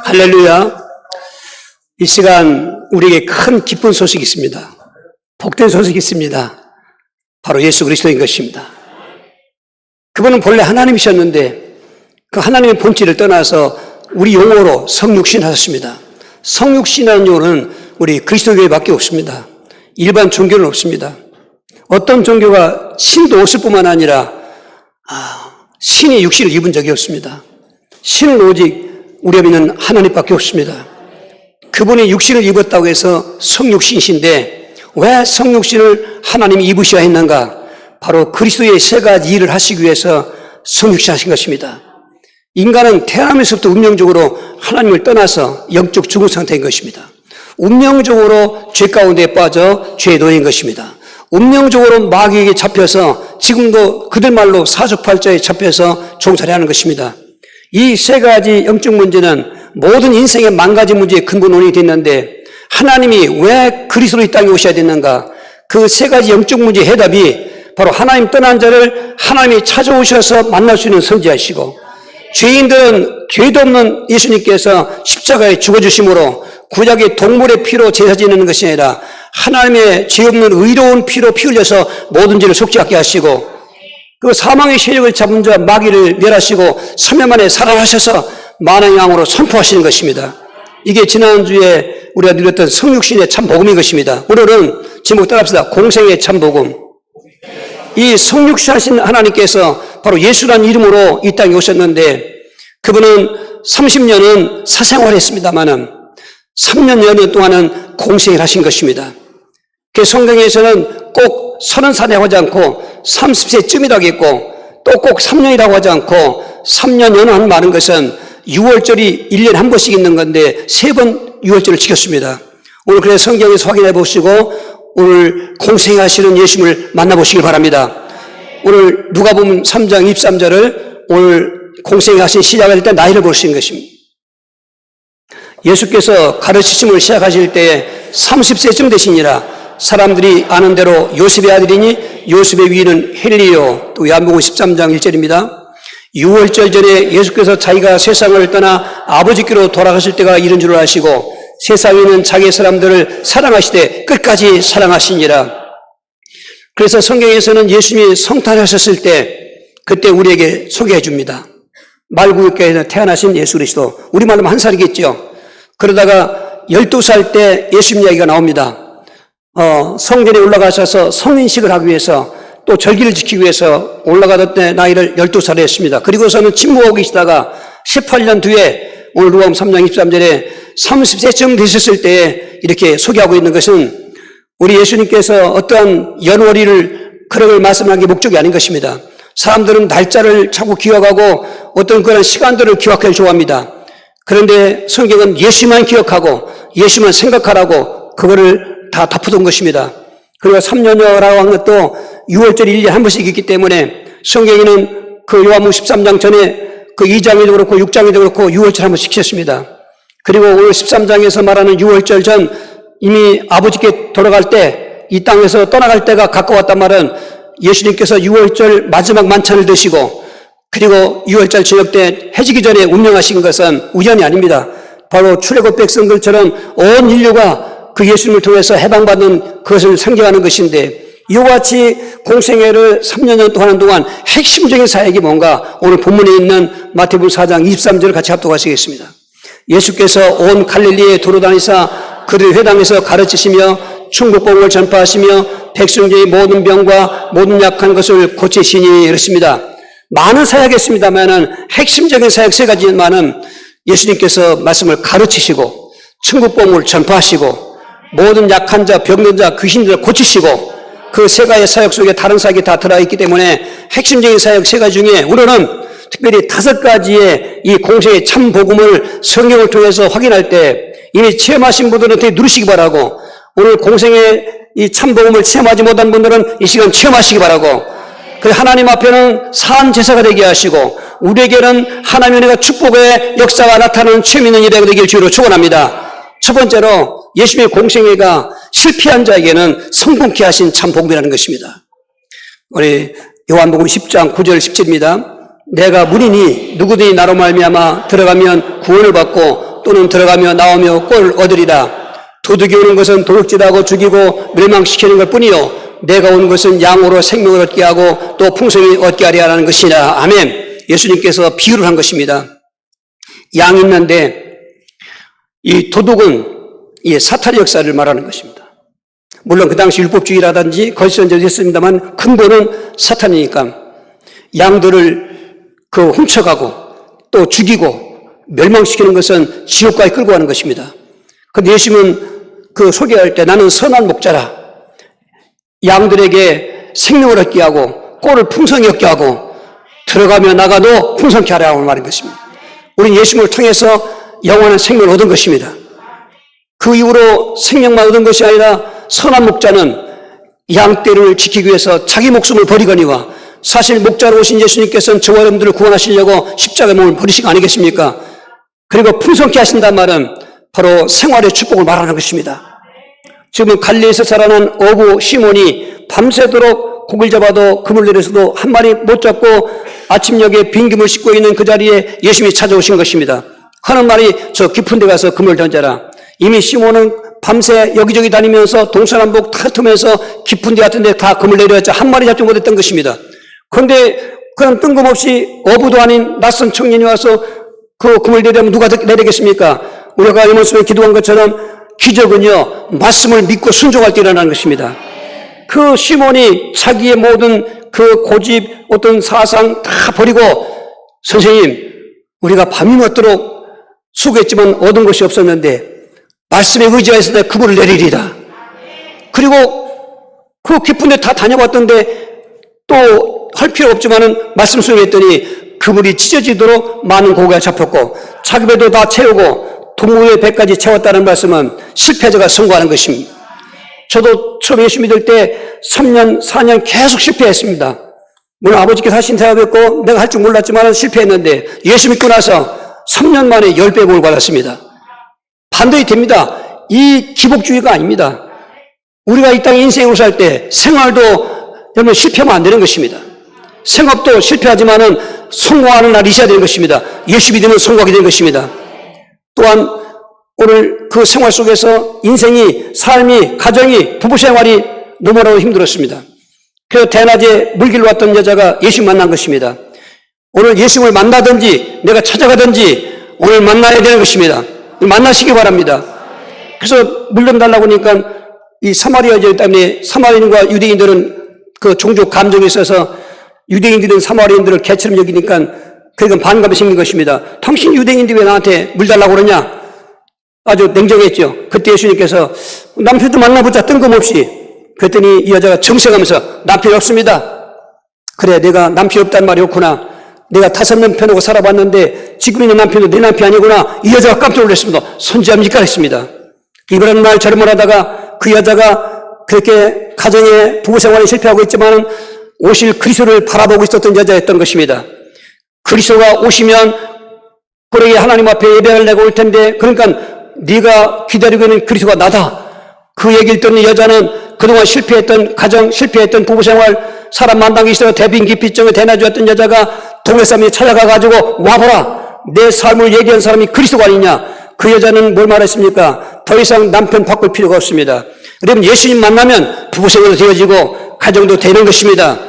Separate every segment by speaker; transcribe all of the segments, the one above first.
Speaker 1: 할렐루야. 이 시간 우리에게 큰 기쁜 소식이 있습니다. 복된 소식이 있습니다. 바로 예수 그리스도인 것입니다. 그분은 본래 하나님이셨는데 그 하나님의 본질을 떠나서 우리 용어로 성육신 하셨습니다. 성육신이라는 용어는 우리 그리스도교회밖에 없습니다. 일반 종교는 없습니다. 어떤 종교가 신도 없을 뿐만 아니라 신이 육신을 입은 적이 없습니다. 신은 오직 우리가 믿는 하나님밖에 없습니다. 그분이 육신을 입었다고 해서 성육신이신데 왜 성육신을 하나님이 입으셔야 했는가? 바로 그리스도의 세 가지 일을 하시기 위해서 성육신 하신 것입니다. 인간은 태어나면서부터 운명적으로 하나님을 떠나서 영적 죽은 상태인 것입니다. 운명적으로 죄 가운데 빠져 죄에 놓인 것입니다. 운명적으로 마귀에게 잡혀서 지금도 그들 말로 사주팔자에 잡혀서 종살이 하는 것입니다. 이 세 가지 영적 문제는 모든 인생의 망가진 문제의 근본 원인이 됐는데 하나님이 왜 그리스도로 이 땅에 오셔야 됐는가? 그 세 가지 영적 문제의 해답이 바로 하나님 떠난 자를 하나님이 찾아오셔서 만날 수 있는 선지자이시고 죄인들은 죄도 없는 예수님께서 십자가에 죽어주심으로 구약의 동물의 피로 제사 지내는 것이 아니라 하나님의 죄 없는 의로운 피로 피 흘려서 모든 죄를 속죄하게 하시고 그 사망의 세력을 잡은 자 마귀를 멸하시고 3일 만에 살아나셔서 만왕의 왕으로 선포하시는 것입니다. 이게 지난주에 우리가 누렸던 성육신의 참 복음인 것입니다. 오늘은 제목 따라합시다. 공생의 참 복음. 이 성육신 하신 하나님께서 바로 예수라는 이름으로 이 땅에 오셨는데 그분은 30년은 사생활을 했습니다마는 3년 여년 동안은 공생을 하신 것입니다. 그 성경에서는 꼭 30살이라고 하지 않고 30세쯤이라고 하겠고 또 꼭 3년이라고 하지 않고 3년 연한 많은 것은 6월절이 1년에 한 번씩 있는 건데 3번 6월절을 지켰습니다. 오늘 그래서 성경에서 확인해 보시고 오늘 공생하시는 예수님을 만나보시길 바랍니다. 오늘 누가복음 3장 23절을 오늘 공생하신 시작할 때 나이를 보시는 것입니다. 예수께서 가르치심을 시작하실 때에 30세쯤 되시니라. 사람들이 아는 대로 요셉의 아들이니 요셉의 위는 헬리요. 또 요한복음 13장 1절입니다. 6월절 전에 예수께서 자기가 세상을 떠나 아버지께로 돌아가실 때가 이른 줄 아시고 세상에는 자기 사람들을 사랑하시되 끝까지 사랑하시니라. 그래서 성경에서는 예수님이 성탄하셨을 때 그때 우리에게 소개해 줍니다. 말구육교에서 태어나신 예수 그리스도. 우리말로 하면 1살이겠죠. 그러다가 12살 때 예수님 이야기가 나옵니다. 성전에 올라가셔서 성인식을 하기 위해서 또 절기를 지키기 위해서 올라가던 때 나이를 12살에 했습니다. 그리고서는 침묵하고 계시다가 18년 뒤에 오늘 누가복음 3장 23절에 30세쯤 되셨을 때에 이렇게 소개하고 있는 것은 우리 예수님께서 어떠한 연월일을 그런 걸 말씀하는 게 목적이 아닌 것입니다. 사람들은 날짜를 자꾸 기억하고 어떤 그런 시간들을 기억하기를 좋아합니다. 그런데 성경은 예수만 기억하고 예수만 생각하라고 그거를 다 덮어둔 것입니다. 그리고 3년여라고 한 것도 6월절 1년에 한 번씩 있기 때문에 성경에는 그 요한복음 13장 전에 그 2장에도 그렇고 6장에도 그렇고 6월절 한 번씩 지켰습니다. 그리고 오늘 13장에서 말하는 6월절 전 이미 아버지께 돌아갈 때 이 땅에서 떠나갈 때가 가까웠단 말은 예수님께서 6월절 마지막 만찬을 드시고 그리고 6월절 저녁 때 해지기 전에 운명하신 것은 우연이 아닙니다. 바로 출애굽 백성들처럼 온 인류가 그 예수님을 통해서 해방받는 그것을 상징하는 것인데 이와 같이 공생애를 3년 동안 하는 동안 핵심적인 사역이 뭔가 오늘 본문에 있는 마태복음 4장 23절을 같이 합독하시겠습니다. 예수께서 온 갈릴리에 도로다니사 그들 회당에서 가르치시며 충국복음을 전파하시며 백성 중의 모든 병과 모든 약한 것을 고치시니 이렇습니다. 많은 사역했습니다만은 핵심적인 사역 세 가지만은 예수님께서 말씀을 가르치시고 충국복음을 전파하시고 모든 약한 자, 병든 자, 귀신들을 고치시고 그 세 가지 사역 속에 다른 사역이 다 들어있기 때문에 핵심적인 사역 세 가지 중에 오늘은 특별히 5가지의 이 공생의 참 복음을 성경을 통해서 확인할 때 이미 체험하신 분들은 어떻게 누르시기 바라고 오늘 공생의 이 참 복음을 체험하지 못한 분들은 이 시간 체험하시기 바라고 그 하나님 앞에는 산 제사가 되게 하시고 우리에게는 하나님의 은혜가 축복의 역사가 나타나는 체험 있는 일이 되길 주로 축원합니다. 첫 번째로 예수님의 공생애가 실패한 자에게는 성공케 하신 참 복음이라는 것입니다. 우리 요한복음 10장 9절 10절입니다. 내가 문이니 누구든지 나로 말미암아 들어가면 구원을 받고 또는 들어가며 나오며 꼴을 얻으리라. 도둑이 오는 것은 도둑질하고 죽이고 멸망시키는 것 뿐이요 내가 온 것은 양으로 생명을 얻게 하고 또 풍성히 얻게 하리라는 것이라. 아멘. 예수님께서 비유를 한 것입니다. 양이 있는데 이 도둑은 이 사탄의 역사를 말하는 것입니다. 물론 그 당시 율법주의라든지 거짓선전도 했습니다만 근본은 사탄이니까 양들을 훔쳐가고 또 죽이고 멸망시키는 것은 지옥까지 끌고 가는 것입니다. 그런데 예수님은 소개할 때 나는 선한 목자라. 양들에게 생명을 얻게 하고 꼴을 풍성히 얻게 하고 들어가며 나가도 풍성케 하라고 말한 것입니다. 우리는 예수님을 통해서 영원한 생명을 얻은 것입니다. 그 이후로 생명만 얻은 것이 아니라 선한 목자는 양떼를 지키기 위해서 자기 목숨을 버리거니와 사실 목자로 오신 예수님께서는 저와 여러분들을 구원하시려고 십자가의 몸을 버리신 거 아니겠습니까? 그리고 풍성케 하신다는 말은 바로 생활의 축복을 말하는 것입니다. 지금 갈릴리에서 자라난 어부 시몬이 밤새도록 고기를 잡아도 그물 내려서도 한 마리 못 잡고 아침녘에 빈김을 싣고 있는 그 자리에 예수님이 찾아오신 것입니다. 하는 말이 저 깊은 데 가서 그물 던져라. 이미 시몬은 밤새 여기저기 다니면서 동서남북 다 흩으면서 깊은 데 같은 데 다 그물 내려왔자 한 마리 잡지 못했던 것입니다. 그런데 그런 뜬금없이 어부도 아닌 낯선 청년이 와서 그 그물 내려면 누가 내리겠습니까? 우리가 이 모습에 기도한 것처럼 기적은요 말씀을 믿고 순종할 때 일어나는 것입니다. 그 시몬이 자기의 모든 그 고집 어떤 사상 다 버리고 선생님 우리가 밤이 맞도록 수고했지만 얻은 것이 없었는데 말씀에 의지해서 내가 그물을 내리리라. 그리고 그 깊은 데 다 다녀봤던데 또 할 필요 없지만은 말씀 수행했더니 그물이 찢어지도록 많은 고기가 잡혔고 자기 배도 다 채우고 동무의 배까지 채웠다는 말씀은 실패자가 성공하는 것입니다. 저도 처음 예수 믿을 때 3년, 4년 계속 실패했습니다. 물론 아버지께서 하신 대답했고 내가 할 줄 몰랐지만 실패했는데 예수 믿고 나서 3년 만에 10배 복을 받았습니다. 반드시 됩니다. 이 기복주의가 아닙니다. 우리가 이 땅에 인생으로 살 때 생활도 여러분 실패하면 안 되는 것입니다. 생업도 실패하지만은 성공하는 날이 있어야 되는 것입니다. 예수 믿으면 성공하게 되는 것입니다. 또한 오늘 그 생활 속에서 인생이, 삶이, 가정이, 부부 생활이 너무나도 힘들었습니다. 그래서 대낮에 물길로 왔던 여자가 예수 만난 것입니다. 오늘 예수를 만나든지 내가 찾아가든지 오늘 만나야 되는 것입니다. 만나시기 바랍니다. 그래서 물 좀 달라고 하니까 이 사마리아 여자 때문에 사마리아인과 유대인들은 그 종족 감정이 있어서 유대인들은 사마리아인들을 개처럼 여기니까 그러니까 반감이 생긴 것입니다. 당신 유대인인데 왜 나한테 물 달라고 그러냐? 아주 냉정했죠. 그때 예수님께서 남편도 만나보자 뜬금없이. 그랬더니 이 여자가 정색하면서 남편이 없습니다. 그래 내가 남편이 없다는 말이 없구나. 내가 5명 편하고 살아봤는데 지금 있는 남편도 내 남편이 아니구나. 이 여자가 깜짝 놀랐습니다. 선지합니까? 했습니다. 이번에는 말 저렴을 하다가 그 여자가 그렇게 가정의 부부생활에 실패하고 있지만 오실 그리스도를 바라보고 있었던 여자였던 것입니다. 그리스도가 오시면 그에게 하나님 앞에 예배를 내고 올 텐데 그러니까 네가 기다리고 있는 그리스도가 나다. 그 얘기를 듣는 여자는 그동안 실패했던 가정, 실패했던 부부생활, 사람 만나기 싫어 대빈기피증에 대낮이었던 여자가 동네 사람이 찾아가가지고 와보라. 내 삶을 얘기한 사람이 그리스도가 아니냐. 그 여자는 뭘 말했습니까? 더 이상 남편 바꿀 필요가 없습니다. 여러분 예수님 만나면 부부생활도 되어지고 가정도 되는 것입니다.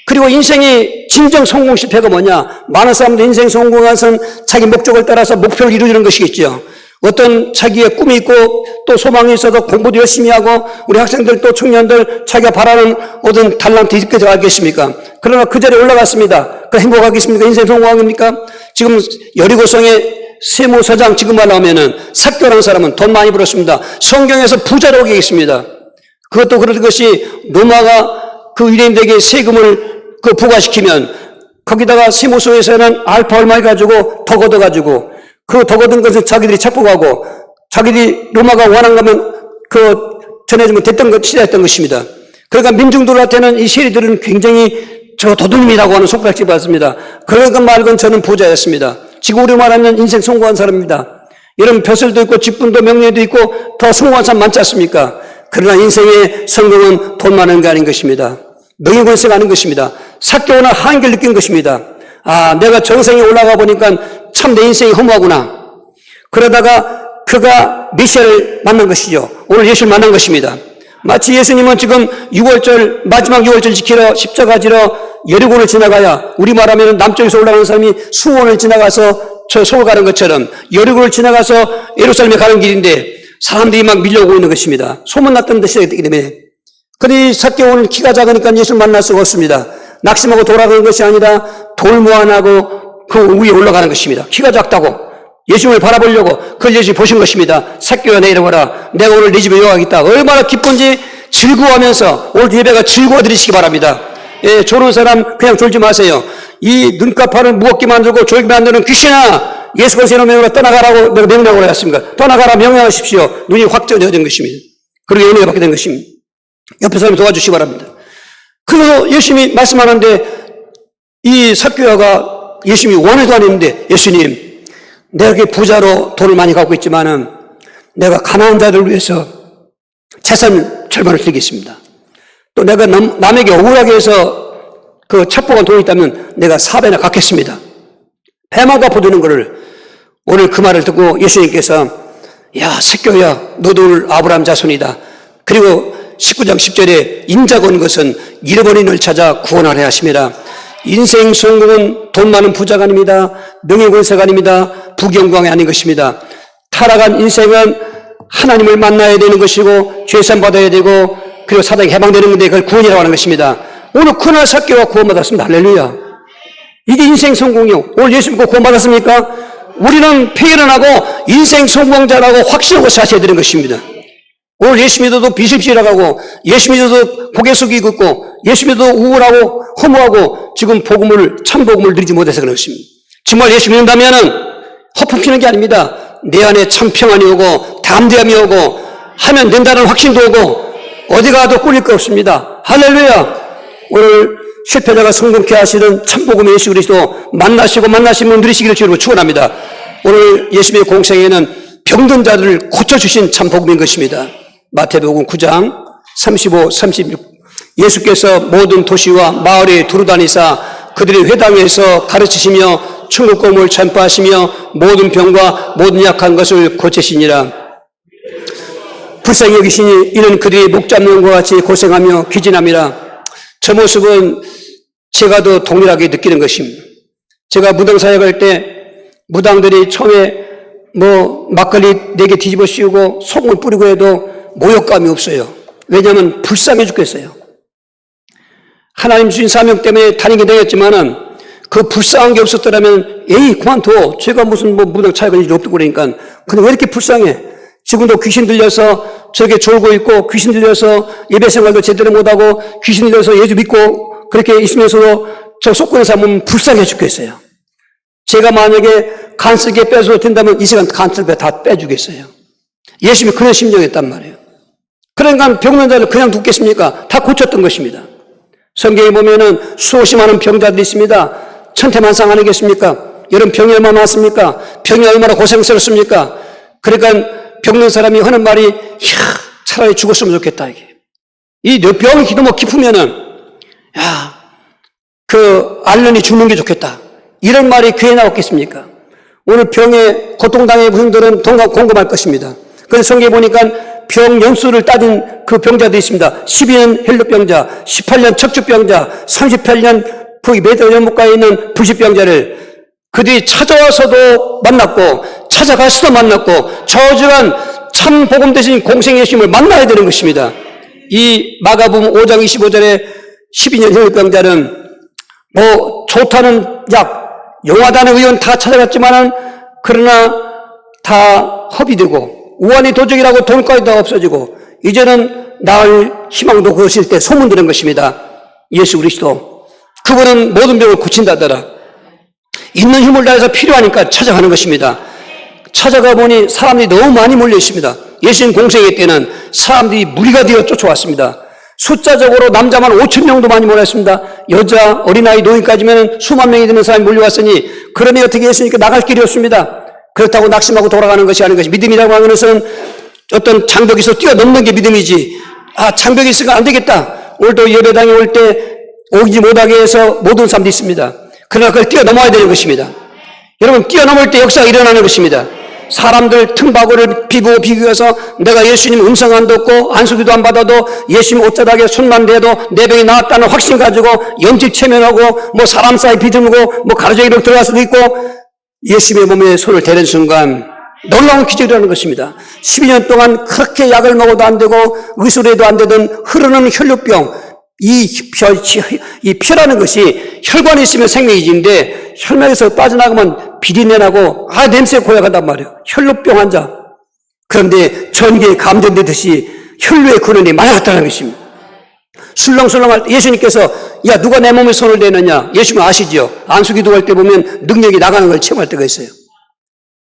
Speaker 1: 그리고 인생이 진정 성공 실패가 뭐냐? 많은 사람들 인생 성공한 것은 자기 목적을 따라서 목표를 이루는 것이겠죠. 어떤 자기의 꿈이 있고 또 소망이 있어서 공부도 열심히 하고 우리 학생들 또 청년들 자기가 바라는 어떤 달란트 있게 되겠습니까? 그러나 그 자리에 올라갔습니다. 그 행복하겠습니까? 인생 성공합니까? 지금 여리고성의 세무서장 지금만 나오면은 삭교라는 사람은 돈 많이 벌었습니다. 성경에서 부자로 오게 있습니다. 그것도 그런 것이 로마가 그 유대인들에게 세금을 부과시키면 거기다가 세무서에서는 알파 얼마 해가지고 더 걷어가지고 그 더 걷은 것은 자기들이 착복하고 자기들이 로마가 원한 거면 전해주면 됐던 것, 시대였던 것입니다. 그러니까 민중들한테는 이 세리들은 굉장히 저 도둑님이라고 하는 손가락질 받습니다. 그런 것 말고는 저는 부자였습니다. 지금 우리 말하는 인생 성공한 사람입니다. 여러분 벼슬도 있고 직분도 명예도 있고 더 성공한 사람 많지 않습니까? 그러나 인생의 성공은 돈 많은 게 아닌 것입니다. 명예권세가 아닌 것입니다. 삭개오나 한계를 느낀 것입니다. 아, 내가 정상에 올라가 보니까 참 내 인생이 허무하구나. 그러다가 그가 메시아를 만난 것이죠. 오늘 예수를 만난 것입니다. 마치 예수님은 지금 6월절, 마지막 6월절 지키러 십자가 지러 여리고를 지나가야, 우리 말하면 남쪽에서 올라가는 사람이 수원을 지나가서 저 서울 가는 것처럼 여리고를 지나가서 예루살렘에 가는 길인데 사람들이 막 밀려오고 있는 것입니다. 소문났던 시대이기 때문에. 그런데 삭개오는 키가 작으니까 예수를 만날 수가 없습니다. 낙심하고 돌아가는 것이 아니라 돌무안하고 그 위에 올라가는 것입니다. 키가 작다고 예수님을 바라보려고 그걸 예수님이 보신 것입니다. 삭개오야 내려와라. 내가 오늘 네 집에 요하겠다. 얼마나 기쁜지 즐거워하면서 오늘 예배가 즐거워 드리시기 바랍니다. 예, 졸은 사람 그냥 졸지 마세요. 이 눈가파를 무겁게 만들고 졸게 만드는 귀신아, 예수 그리스도의 명으로 떠나가라고 내가 명령을 하였습니까? 떠나가라 명령하십시오. 눈이 확 쪄진 것입니다. 그리고 은혜가 받게 된 것입니다. 옆에 사람이 도와주시기 바랍니다. 그래서 예수님이 말씀하는데 이 삭개오가 예수님이 원해도 안 했는데, 예수님 내가 이렇게 부자로 돈을 많이 갖고 있지만은 내가 가난한 자들을 위해서 재산 절반을 드리겠습니다. 또 내가 남에게 억울하게 해서 그 첩보가 돈이 있다면 내가 4배나 갚겠습니다. 배만 갚아주는 것을. 오늘 그 말을 듣고 예수님께서 야 삭개오야 너도 오늘 아브라함 자손이다. 그리고 19장 10절에 인자가 온 것은 잃어버린 이를 찾아 구원하려 하심이라. 인생 성공은 돈 많은 부자가 아닙니다. 명예권세가 아닙니다. 부경광이 아닌 것입니다. 타락한 인생은 하나님을 만나야 되는 것이고 죄산 받아야 되고 그리고 사단에 해방되는 건데 그걸 구원이라고 하는 것입니다. 오늘 그날 삭개오가 구원받았습니다. 할렐루야. 이게 인생 성공이요. 오늘 예수 믿고 구원받았습니까? 우리는 폐일어나고 인생 성공자라고 확신하고 사셔야 되는 것입니다. 오늘 예수 믿어도 비실비실하고 예수 믿어도 고개 숙이고 있고 예수 믿어도 우울하고 허무하고 지금 참 복음을 누리지 못해서 그런 것입니다. 정말 예수 믿는다면은 허풍 피는 게 아닙니다. 내 안에 참 평안이 오고 담대함이 오고 하면 된다는 확신도 오고 어디 가도 꿀릴 거 없습니다. 할렐루야. 오늘 실패자가 성공케 하시는 참복음의 예수 그리스도 만나시면 누리시기를 주로 축원합니다. 오늘 예수님의 공생에는 병든 자들을 고쳐주신 참복음인 것입니다. 마태복음 9장 35, 36 예수께서 모든 도시와 마을에 두루다니사 그들의 회당에서 가르치시며 천국 복음을 전파하시며 모든 병과 모든 약한 것을 고치시니라. 불쌍히 여기시니 이는 그들이 목 잡는 것과 같이 고생하며 기진함이라. 저 모습은 제가 더 동일하게 느끼는 것입니다. 제가 무당 사역할 때 무당들이 처음에 막걸리 4개 뒤집어 씌우고 소금을 뿌리고 해도 모욕감이 없어요. 왜냐하면 불쌍해 죽겠어요. 하나님 주신 사명 때문에 다니게 되었지만은 그 불쌍한 게 없었더라면 그만둬. 제가 무슨 무당 차이가 일이 없다고 그러니까. 근데 왜 이렇게 불쌍해? 지금도 귀신 들려서 저렇게 졸고 있고 귀신 들려서 예배 생활도 제대로 못하고 귀신 들려서 예수 믿고 그렇게 있으면서도 저 속고는 사람은 불쌍해 죽겠어요. 제가 만약에 간쓸게 빼줘도 된다면 이 시간 간쓸게 다 빼주겠어요. 예수님이 그런 심정이었단 말이에요. 그러니까 병든 자를 그냥 둡겠습니까? 다 고쳤던 것입니다. 성경에 보면은 수없이 많은 병자들이 있습니다. 천태만상 아니겠습니까? 여러분 병이 얼마나 많습니까? 병이 얼마나 고생스럽습니까? 그러니까 병든 사람이 하는 말이 차라리 죽었으면 좋겠다 이게. 이 병이 너무 깊으면은 알른이 죽는 게 좋겠다. 이런 말이 귀에 나왔겠습니까? 오늘 병에 고통당해 분들은 공감할 것입니다. 그래서 성경에 보니까 병 연수를 따진 그 병자들이 있습니다. 12년 헬루병자, 18년 척추병자, 38년 매달 연못가에 있는 불시병자를 그들이 찾아와서도 만났고 찾아가서도 만났고 저주한 참 복음 대신 공생의 예수님을 만나야 되는 것입니다. 이 마가복음 5장 25절에 12년 헬루병자는 좋다는 약, 용하다는 의원 다 찾아갔지만은 그러나 다 허비되고 우환이 도적이라고 돈까지 다 없어지고 이제는 나을 희망도 그것일 때 소문드는 것입니다. 예수 그리스도 그분은 모든 병을 고친다더라. 있는 힘을 다해서 필요하니까 찾아가는 것입니다. 찾아가 보니 사람들이 너무 많이 몰려 있습니다. 예수님 공생의 때는 사람들이 무리가 되어 쫓아왔습니다. 숫자적으로 남자만 5,000명도 많이 몰렸습니다. 여자, 어린아이, 노인까지면 수만 명이 되는 사람이 몰려왔으니 그러니 어떻게 했으니까 나갈 길이 없습니다. 그렇다고 낙심하고 돌아가는 것이 아닌 것이 믿음이라고 하는 것은 어떤 장벽에서 뛰어넘는 게 믿음이지. 장벽이 있으니까 안 되겠다. 오늘도 예배당에 올 때 오지 못하게 해서 모든 사람들이 있습니다. 그러나 그걸 뛰어넘어야 되는 것입니다. 여러분 뛰어넘을 때 역사가 일어나는 것입니다. 사람들 틈바구를 비비고서 내가 예수님 음성 안 듣고 안수기도 안 받아도 예수님 옷자락에 손만 대도 내 병이 나았다는 확신 가지고 염증 체면하고 뭐 사람 사이 비듬고 뭐 가로저기로 들어갈 수도 있고 예수님의 몸에 손을 대는 순간 놀라운 기적이라는 것입니다. 12년 동안 그렇게 약을 먹어도 안 되고 의술해도 안 되던 흐르는 혈류병, 이 펴라는 것이 혈관에 있으면 생명이지인데 혈맥에서 빠져나가면 비린내나고 냄새 고약하단 말이에요. 혈류병 환자. 그런데 전기에 감전되듯이 혈류의 근원이 많아졌다는 것입니다. 술렁술렁할 때 예수님께서 야 누가 내 몸에 손을 대느냐, 예수님 아시죠? 안수기도 할 때 보면 능력이 나가는 걸 체험할 때가 있어요.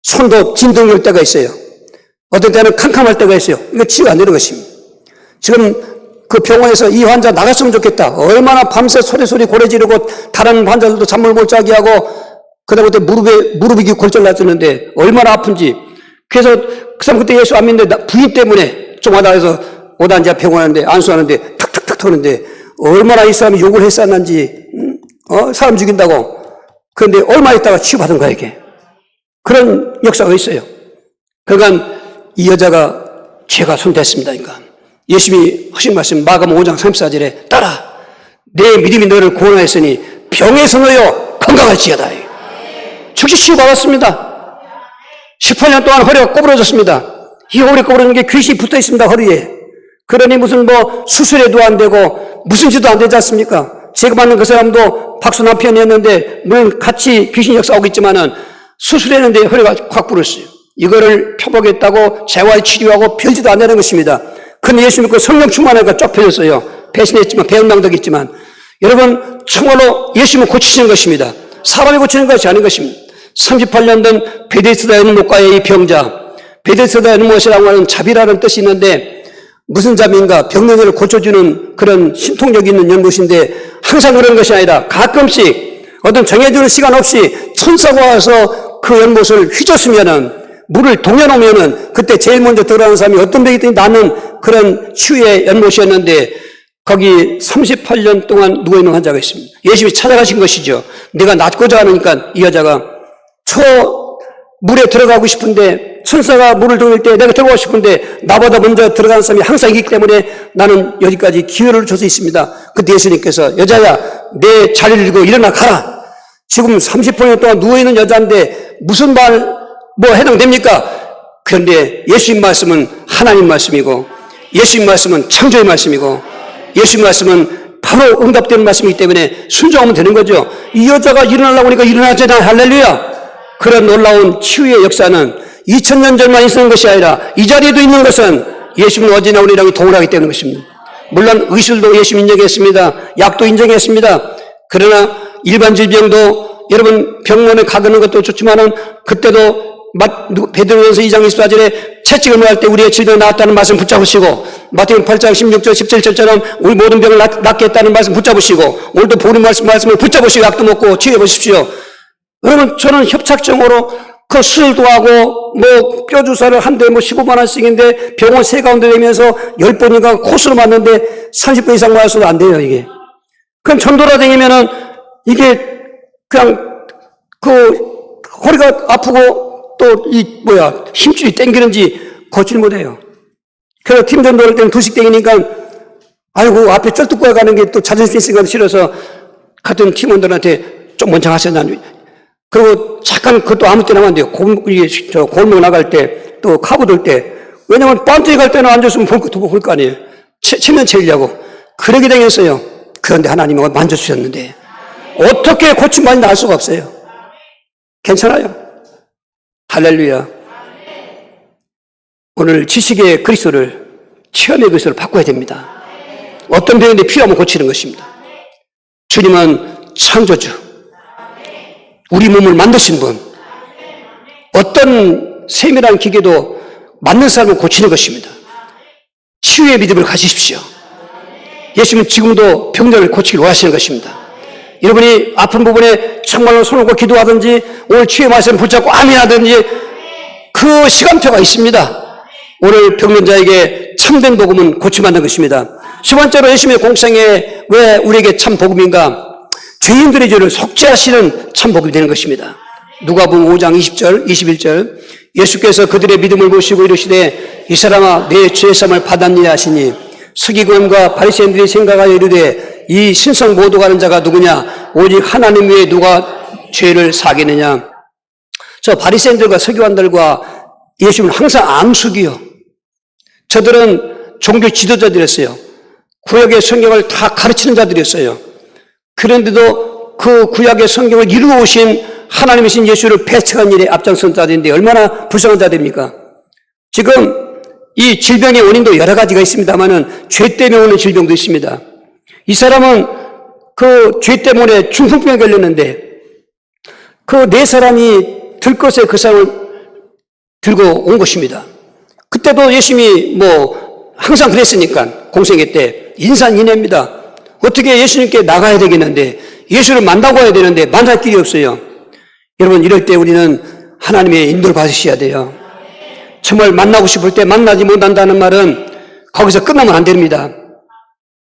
Speaker 1: 손도 진동할 때가 있어요. 어떤 때는 캄캄할 때가 있어요. 이거 치유가 안 되는 것입니다. 지금 그 병원에서 이 환자 나갔으면 좋겠다. 얼마나 밤새 소리 고래 지르고 다른 환자들도 잠을 못 자게 하고 그다음에 무릎이 골절 났었는데 얼마나 아픈지. 그래서 그 사람 그때 예수 안 믿는데 부인 때문에 좀 하다 해서 오다 이제 병원하는데 안수하는데 탁탁탁 터는데 얼마나 이 사람이 욕을 했었는지 사람 죽인다고. 그런데 얼마 있다가 치유받은 거야 이게. 그런 역사가 있어요. 그러니까 이 여자가 죄가 손댔습니다. 그러니까 예수님이 하신 말씀 마가복음 5장 34절에 따라 내 믿음이 너를 구원하였으니 병에서 너여 건강할지어다. 즉시 치유받았습니다. 18년 동안 허리가 꼬부러졌습니다. 이 허리 꼬부러진 게 귀신이 붙어 있습니다. 허리에. 그러니 무슨 뭐 수술해도 안 되고 무슨 짓도 안 되지 않습니까? 제가 받는 그 사람도 박수 남편이었는데 물론 같이 귀신 역사하고 있지만은 수술했는데 허리가 확 부렀어요. 이거를 펴보겠다고 재활치료하고 별짓도 안 되는 것입니다. 근데 예수 믿고 성령 충만하니까 쫙 펴졌어요. 배신했지만 배은망덕했지만 여러분 정말로 예수님은 고치시는 것입니다. 사람이 고치는 것이 아닌 것입니다. 38년 된 베데스다 연못가의 이 병자, 베데스다 연못이라고 하는 자비라는 뜻이 있는데 무슨 자비인가? 병명을 고쳐주는 그런 신통력 있는 연못인데 항상 그런 것이 아니라 가끔씩 어떤 정해주는 시간 없이 천사가 와서 그 연못을 휘젓으면은 물을 동여놓으면은 그때 제일 먼저 들어가는 사람이 어떤 병이 있든지 나는 그런 치유의 연못이었는데 거기 38년 동안 누워있는 환자가 있습니다. 예수님이 찾아가신 것이죠. 내가 낫고자 하니까 이 여자가 저 물에 들어가고 싶은데 천사가 물을 돌릴 때 내가 들어가고 싶은데 나보다 먼저 들어가는 사람이 항상 있기 때문에 나는 여기까지 기회를 줘서 있습니다. 그때 예수님께서 여자야 내 자리를 들고 일어나 가라. 지금 30분 동안 누워있는 여자인데 무슨 말 뭐 해당됩니까? 그런데 예수님 말씀은 하나님 말씀이고 예수님 말씀은 창조의 말씀이고 예수님 말씀은 바로 응답되는 말씀이기 때문에 순종하면 되는 거죠. 이 여자가 일어나려고 하니까 일어나잖아. 할렐루야. 그런 놀라운 치유의 역사는 2000년 전만 있었는 것이 아니라 이 자리에도 있는 것은 예수님은 어제나 오늘이라고 동일하기 때문에 것입니다. 물론 의술도 예수님 인정했습니다. 약도 인정했습니다. 그러나 일반 질병도 여러분 병원에 가는 것도 좋지만은 그때도 베드로전서 2장 24절에 채찍을 모할 때 우리의 질병이 나았다는 말씀 붙잡으시고 마태복음 8장 16절 17절처럼 우리 모든 병을 낫게 했다는 말씀 붙잡으시고 오늘도 보는 말씀을 붙잡으시고 약도 먹고 치유해 보십시오. 여러분 저는 협착증으로 그 수술도 하고 뭐 뼈주사를 한 대 뭐 15만 원씩인데 병원 세 가운데 되면서 10번인가 코스로 맞는데 30분 이상 맞아서도 안 돼요 이게. 그럼 전도라다니면은 이게 그냥 그 허리가 아프고 또 힘줄이 땡기는지 걷질 못해요. 그래서 팀전도 할 때는 두식 땡기니까 아이고 앞에 쩔뚝거려 가는 게 또 자존심 있으니까 싫어서 같은 팀원들한테 좀 먼저 하세요. 그리고 잠깐 그것도 아무 때나 하면 안 돼요. 골목 나갈 때 또 카브 돌 때 왜냐면 뻔뜨기 갈 때는 앉았으면 볼 거 아니에요. 체면 채우려고 그러게 되겠어요. 그런데 하나님은 만져주셨는데 어떻게 고침만이 나을 수가 없어요. 괜찮아요. 할렐루야. 오늘 지식의 그리스도를 체험의 그리스도를 바꿔야 됩니다. 어떤 병인데 필요하면 고치는 것입니다. 주님은 창조주, 우리 몸을 만드신 분, 어떤 세밀한 기계도 맞는 사람을 고치는 것입니다. 치유의 믿음을 가지십시오. 예수님은 지금도 병들을 고치기를 원하시는 것입니다. 여러분이 아픈 부분에 정말로 손을 고 기도하든지 오늘 치유의 말씀을 붙잡고 아멘하든지 그 시간표가 있습니다. 오늘 병면자에게 참된 복음은 고침받는 것입니다. 두 번째로 예수님의 공생에 왜 우리에게 참 복음인가? 죄인들의 죄를 속죄하시는 참 복음이 되는 것입니다. 누가복음 5장 20절 21절 예수께서 그들의 믿음을 보시고 이르시되 이 사람아 내 죄사함을 받았느냐 하시니 서기관과 바리새인들이 생각하여 이르되 이 신성 모독하는 자가 누구냐 오직 하나님 외에 누가 죄를 사겠느냐. 저 바리새인들과 서기관들과 예수님은 항상 앙숙이요. 저들은 종교 지도자들이었어요. 구약의 성경을 다 가르치는 자들이었어요. 그런데도 그 구약의 성경을 이루어 오신 하나님이신 예수를 배척한 일에 앞장선 자들인데 얼마나 불쌍한 자들입니까? 지금 이 질병의 원인도 여러 가지가 있습니다만은 죄 때문에 오는 질병도 있습니다. 이 사람은 그 죄 때문에 중풍병에 걸렸는데 그 네 사람이 들것에 그 사람을 들고 온 것입니다. 그때도 예수님이 항상 그랬으니까 공생애 때 인산인해입니다. 어떻게 예수님께 나가야 되겠는데 예수를 만나고 와야 되는데 만날 길이 없어요. 여러분 이럴 때 우리는 하나님의 인도를 받으셔야 돼요. 정말 만나고 싶을 때 만나지 못한다는 말은 거기서 끝나면 안 됩니다.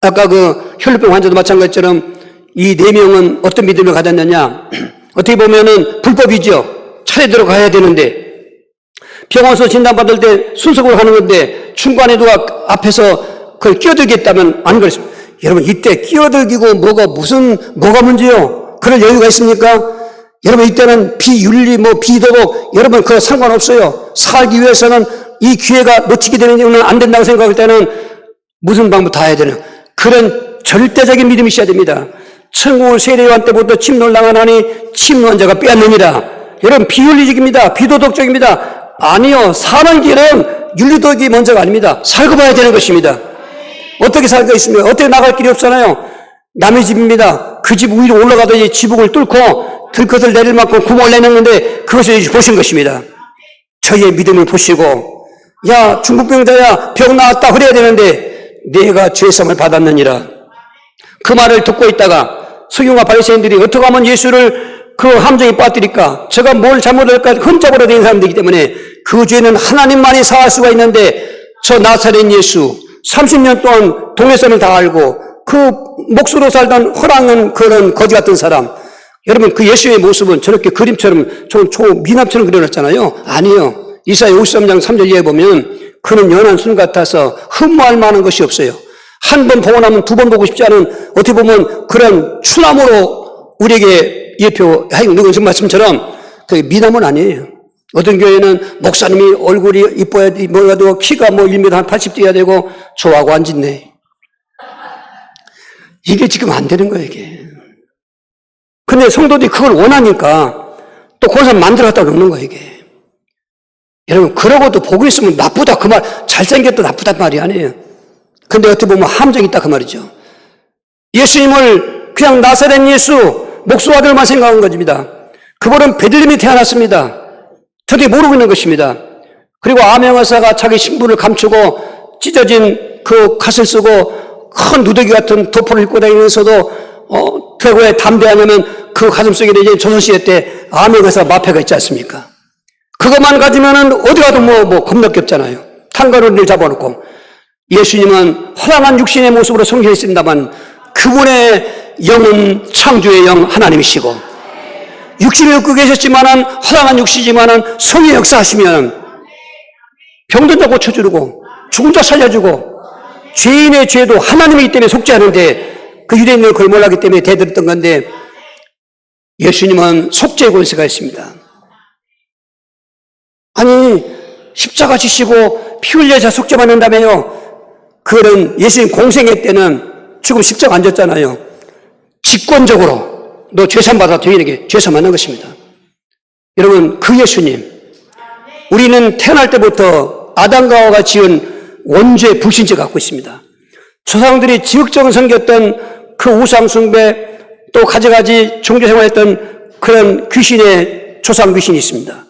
Speaker 1: 아까 그 혈루병 환자도 마찬가지처럼 이 네 명은 어떤 믿음을 가졌느냐. 어떻게 보면은 불법이죠. 차례대로 가야 되는데 병원에서 진단받을 때 순서대로 하는 건데 중간에 누가 앞에서 그걸 끼어들겠다면 안 그랬습니다. 여러분 이때 끼어들기고 뭐가 문제요? 그럴 여유가 있습니까? 여러분 이때는 비윤리 비도덕 여러분 그거 상관없어요. 살기 위해서는 이 기회가 놓치게 되면 안 된다고 생각할 때는 무슨 방법 다 해야 되나. 그런 절대적인 믿음이 있어야 됩니다. 천국을 세례요한 때부터 침노를 당하나니 침노한 자가 빼앗느니라. 여러분 비윤리적입니다. 비도덕적입니다. 아니요. 사는 길은 윤리도덕이 먼저가 아닙니다. 살고 봐야 되는 것입니다. 어떻게 살고 있습니까? 어떻게 나갈 길이 없잖아요. 남의 집입니다. 그 집 위로 올라가더니 지붕을 뚫고 들것을 내릴 만큼 구멍을 내놨는데 그것을 보신 것입니다. 저희의 믿음을 보시고 야 중풍병자야 병 나았다 그래야 되는데 내가 죄사함을 받았느니라. 그 말을 듣고 있다가 서기관과 바리새인들이 어떻게 하면 예수를 그 함정에 빠뜨릴까? 제가 뭘 잘못할까? 흠잡으로 된 사람들이기 때문에 그 죄는 하나님만이 사할 수가 있는데 저 나사렛 예수 30년 동안 동네 사람을 다 알고 그 목수로 살던 허랑한 그런 거지 같은 사람. 여러분 그 예수의 모습은 저렇게 그림처럼 미남처럼 그려놨잖아요. 아니요. 이사야 53장 3절 이하에 보면 그는 연한 순 같아서 흠모할 만한 것이 없어요. 한 번 보고 나면 두 번 보고 싶지 않은 어떻게 보면 그런 추남으로 우리에게 예표하는 그런 말씀처럼 그 미남은 아니에요. 어떤 교회는 목사님이 얼굴이 이뻐야 뭐라도 키가 1m 한 80대여야 되고 저하고 안 짓네. 이게 지금 안 되는 거예요, 이게. 근데 성도들이 그걸 원하니까 또 그런 사람 만들었다 그러는 거예요, 이게. 여러분, 그러고도 보고 있으면 나쁘다. 그 말, 잘생겼다 나쁘단 말이 아니에요. 근데 어떻게 보면 함정이 있다 그 말이죠. 예수님을 그냥 나사렛 예수, 목수 아들만 생각한 것입니다. 그분은 베들레헴에 태어났습니다. 저들이 모르고 있는 것입니다. 그리고 암행어사가 자기 신분을 감추고 찢어진 그 갓을 쓰고 큰 누더기 같은 도포를 입고 다니면서도 대구에 담대하냐면 그 가슴속에 이제 조선시대 때 암행어사 마패가 있지 않습니까? 그것만 가지면은 어디 가도 겁나게 없잖아요. 탄가루를 잡아놓고. 예수님은 허랑한 육신의 모습으로 성취했습니다만 그분의 영은 창조의 영 하나님이시고 육신을 입고 계셨지만은 허랑한 육신이지만은 성의 역사하시면 병든 자 고쳐주고 죽은 자 살려주고 죄인의 죄도 하나님이기 때문에 속지 않은데 그 유대인들은 그걸 몰랐기 때문에 대들었던 건데 예수님은 속죄의 권세가 있습니다. 아니 십자가 지시고 피 흘려서 속죄받는다며요. 그거는 예수님 공생애 때는 지금 십자가 안 졌잖아요. 직권적으로 너 죄산 받아 죄인에게 죄산 받는 것입니다. 여러분 그 예수님 우리는 태어날 때부터 아담과 하와가 지은 원죄 불신죄 갖고 있습니다. 조상들이 지극정을 섬겼던 그 우상 숭배 또 가지가지 종교생활했던 그런 귀신의 조상 귀신이 있습니다.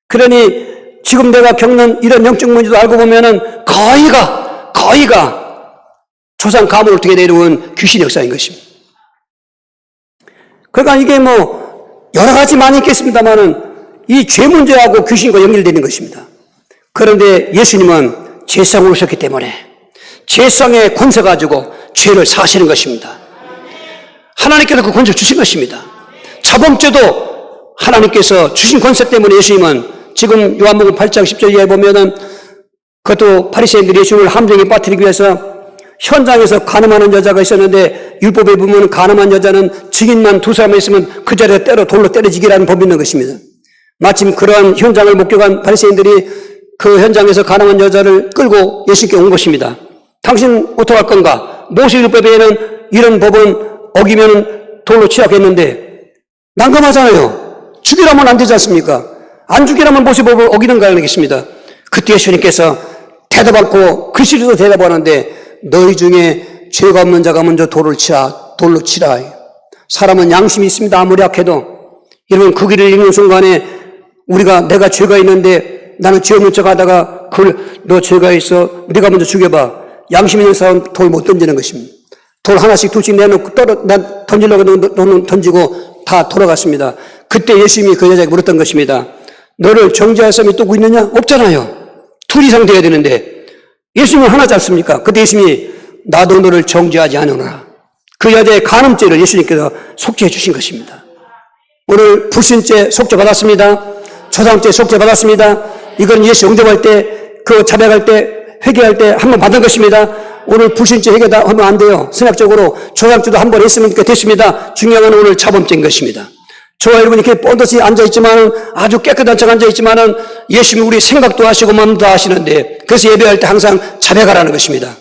Speaker 1: 그러니 지금 내가 겪는 이런 영적 문제도 알고 보면은 거의가 조상 가문을 통해 내려온 귀신 역사인 것입니다. 그러니까 이게 여러 가지 많이 있겠습니다만은 이 죄 문제하고 귀신과 연결되는 것입니다. 그런데 예수님은 죄성으로 오셨기 때문에 죄성의 권세 가지고 죄를 사하시는 것입니다. 하나님께서 그 권세를 주신 것입니다. 자범죄도 하나님께서 주신 권세 때문에 예수님은 지금 요한복음 8장 10절 이하에 보면은 그것도 바리새인들이 예수를 함정에 빠뜨리기 위해서 현장에서 간음하는 여자가 있었는데 율법에 보면 간음한 여자는 증인만 두 사람이 있으면 그 자리에 돌로 때려지기라는 법이 있는 것입니다. 마침 그러한 현장을 목격한 바리새인들이 그 현장에서 간음한 여자를 끌고 예수께 온 것입니다. 당신 어떡할 건가? 모세율법에는 이런 법은 어기면 돌로 치라했는데 난감하잖아요. 죽이라면 안 되지 않습니까? 안 죽이라면 모세법을 어기는가 하는 것입니다. 그때 예수님께서 대답 않고 글씨로도 대답하는데 너희 중에 죄가 없는 자가 먼저 돌로 치라. 사람은 양심이 있습니다. 아무리 악해도. 여러분 그 길을 읽는 순간에 우리가 내가 죄가 있는데 나는 죄 없는 척 하다가 너 죄가 있어. 네가 먼저 죽여봐. 양심 있는 사람은 돌 못 던지는 것입니다. 돌 하나씩 둘씩 내놓고 던지려고 너는 던지고 다 돌아갔습니다. 그때 예수님이 그 여자에게 물었던 것입니다. 너를 정죄할 사람이 또 있느냐? 없잖아요. 둘 이상 돼야 되는데 예수님은 하나지 않습니까? 그때 예수님이 나도 너를 정죄하지 않으나 그 여자의 간음죄를 예수님께서 속죄해 주신 것입니다. 오늘 불신죄 속죄받았습니다. 조상죄 속죄받았습니다. 이건 예수 영접할 때 그 자백할 때 회개할 때 한 번 받은 것입니다. 오늘 불신죄 회개 다 하면 안 돼요. 신학적으로 조상죄도 한 번 했으면 됐습니다. 중요한 건 오늘 자범죄인 것입니다. 저와 여러분이 이렇게 뻔듯이 앉아있지만은 아주 깨끗한 척 앉아있지만은 예수님이 우리 생각도 하시고 마음도 하시는데 그래서 예배할 때 항상 자백하라는 것입니다.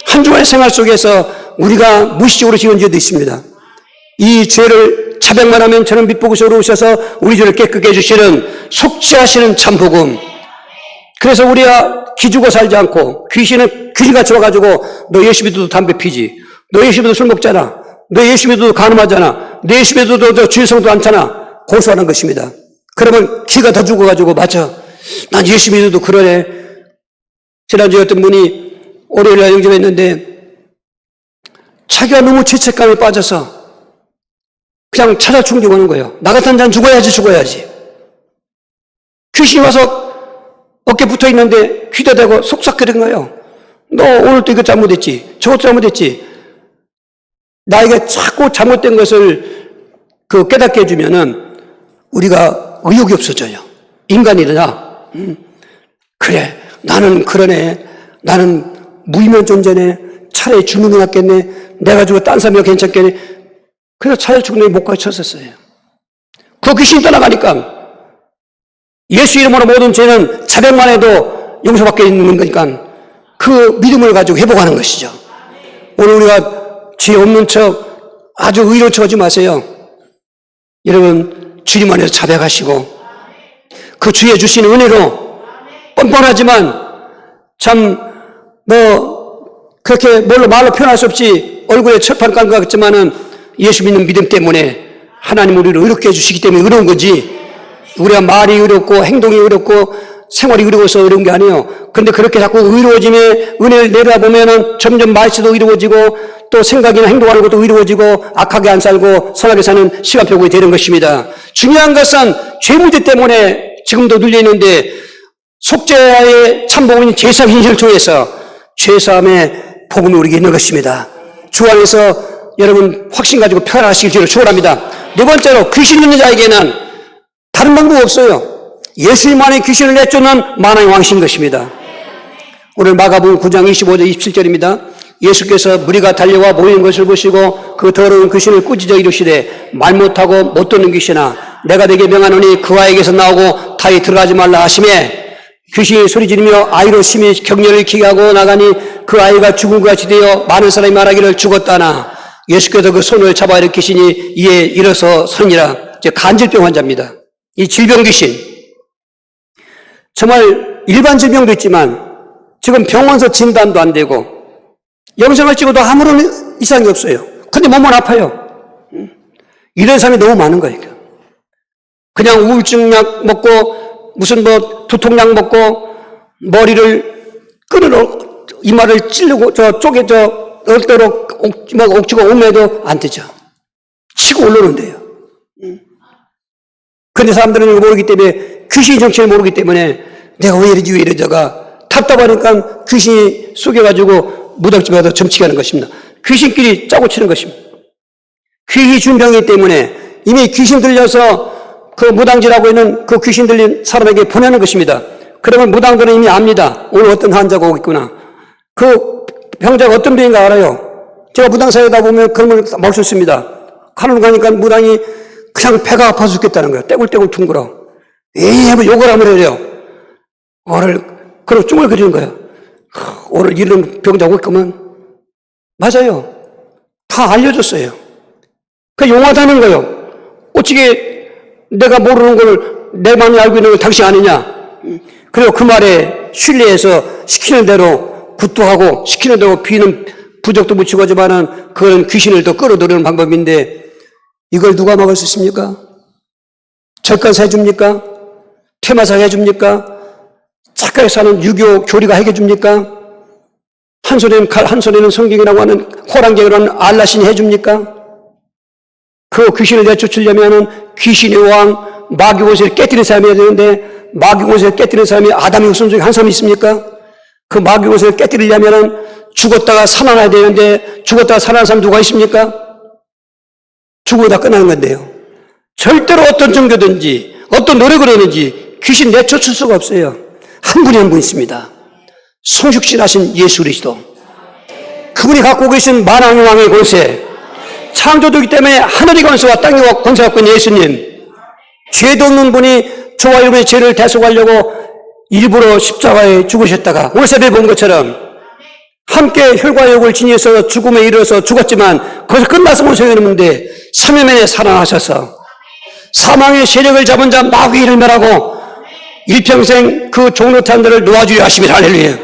Speaker 1: 한 주간의 생활 속에서 우리가 무의식적으로 지은 죄도 있습니다. 이 죄를 자백만 하면 저는 밑보고서로 오셔서 우리 죄를 깨끗게 해주시는 속죄하시는 참복음. 그래서 우리가 기죽어 살지 않고 귀신은 귀신같이 와가지고 너 예수 믿어도 담배 피지. 너 예수 믿어도 술 먹잖아. 너 예수 믿어도 간음하잖아. 너 예수 믿어도 주일성도 않잖아. 고소하는 것입니다. 그러면 기가 더 죽어가지고 맞아. 난 예수 믿어도 그러네. 지난주에 어떤 분이 월요일날 영접했는데 자기가 너무 죄책감에 빠져서 그냥 찾아 죽는 거예요. 나 같은 자는 죽어야지. 귀신이 와서 어깨 붙어 있는데 귀도 대고 속삭거리는 거예요. 너 오늘도 이거 잘못했지. 저것도 잘못했지. 나에게 자꾸 잘못된 것을 깨닫게 해주면은 우리가 의욕이 없어져요. 인간이라. 그래. 나는 그러네. 나는 무의미한 존재네. 차라리 죽는 게 낫겠네. 내가 죽어 딴 사람이 괜찮겠네. 그래서 차라리 죽는 게 못 가르쳤었어요. 그 귀신이 떠나가니까 예수 이름으로 모든 죄는 자백만 해도 용서받게 있는 거니까 그 믿음을 가지고 회복하는 것이죠. 오늘 우리가 죄 없는 척 아주 의로운 척 하지 마세요. 여러분 주님 안에서 자백하시고 그 주의 주시는 은혜로 뻔뻔하지만 참 그렇게 말로 표현할 수 없이 얼굴에 철판 깐 것 같지만은 예수 믿는 믿음 때문에 하나님 우리를 의롭게 해주시기 때문에 의로운 거지. 우리가 말이 의롭고 행동이 의롭고 생활이 의로워서 의로운 게 아니에요. 그런데 그렇게 자꾸 의로워짐에 은혜를 내려보면은 점점 말씨도 의로워지고 또 생각이나 행동하는 것도 의로워지고 악하게 안 살고 선하게 사는 시간표가 되는 것입니다. 중요한 것은 죄문제 때문에 지금도 눌려있는데 속죄의 참복음인 제사의 hin신을 통해서 죄사함의 복음이 우리에게 있는 것입니다. 주 안에서 여러분 확신 가지고 편안하시길 주를 축원합니다. 네 번째로 귀신 있는 자에게는 다른 방법 없어요. 예수님만의 귀신을 내쫓는 만왕의 왕신 것입니다. 오늘 마가복음 9장 25절 27절입니다. 예수께서 무리가 달려와 모이는 것을 보시고 그 더러운 귀신을 꾸짖어 이르시되 말 못하고 못 듣는 귀신아 내가 네게 명하노니 그 아이에게서 나오고 다시 들어가지 말라 하시매 귀신이 소리지르며 아이로 심히 격렬을 일으키게 하고 나가니 그 아이가 죽은 것 같이 되어 많은 사람이 말하기를 죽었다나 예수께서 그 손을 잡아 일으키시니 이에 일어서 서니라. 간질병 환자입니다. 이 질병 귀신 정말 일반 질병도 있지만 지금 병원에서 진단도 안 되고 영상을 찍어도 아무런 이상이 없어요. 근데 몸은 아파요. 이런 사람이 너무 많은 거예요. 그냥 우울증약 먹고 무슨 두통약 먹고 머리를 끊으러 이마를 찌르고 저쪽에 얼대로 옥지가 오면도 안 되죠. 치고 올라오는데요. 그런데 사람들은 이거 모르기 때문에 귀신의 정체를 모르기 때문에 내가 왜 이러다가 답답하니까 귀신이 속여가지고 무덤집에 가서 점치게 하는 것입니다. 귀신끼리 짜고 치는 것입니다. 귀신이 준 병이기 때문에 이미 귀신 들려서 그 무당질하고 있는 그 귀신 들린 사람에게 보내는 것입니다. 그러면 무당들은 이미 압니다. 오늘 어떤 환자가 오겠구나. 그 병자가 어떤 병인가 알아요. 제가 무당사에다 보면 그런 걸 볼 수 있습니다. 가는 가니까 무당이 그냥 배가 아파서 죽겠다는 거예요. 떼굴떼굴 둥그러. 하면 욕을 하면 해요. 그리고 쫑을 그리는 거예요. 오늘 이런 병자가 올 거면 맞아요. 다 알려줬어요. 그 용하다는 거예요. 어떻게 내가 모르는 걸 내만이 알고 있는 걸 당신 아느냐. 그리고 그 말에 신뢰해서 시키는 대로 굿도하고 시키는 대로 비는 부적도 붙이고 하지만은 그건 귀신을 더 끌어들이는 방법인데 이걸 누가 막을 수 있습니까? 절간사 해줍니까? 퇴마사 해줍니까? 착하게 사는 유교 교리가 해줍니까? 한 손에는 칼, 한 손에는 성경이라고 하는 호랑이라고 하는 알라신이 해줍니까? 그 귀신을 내쫓으려면 귀신의 왕 마귀고세를 깨뜨리는 사람이 해야 되는데 마귀고세를 깨뜨리는 사람이 아담의 후손 중에 한 사람이 있습니까? 그 마귀고세를 깨뜨리려면 죽었다가 살아나야 되는데 죽었다가 살아난 사람 누가 있습니까? 죽어다 끝나는 건데요. 절대로 어떤 종교든지 어떤 노력을 했는지 귀신 내쫓을 수가 없어요. 한 분이 한 분 있습니다. 성육신하신 예수 그리스도. 그분이 갖고 계신 만왕의 왕의 권세, 창조주이기 때문에 하늘의 권세와 땅의 권세 갖고 있는 예수님, 죄도 없는 분이 저와 여러분의 죄를 대속하려고 일부러 십자가에 죽으셨다가 오늘 새벽에 본 것처럼 함께 혈과 육을 지니셔서 죽음에 이르러서 죽었지만 거기서 끝났으면 소용없는데 3일 만에 살아나셔서 사망의 세력을 잡은 자 마귀를 멸하고 일평생 그 종로탄들을 놓아주려 하십니다. 할렐루야.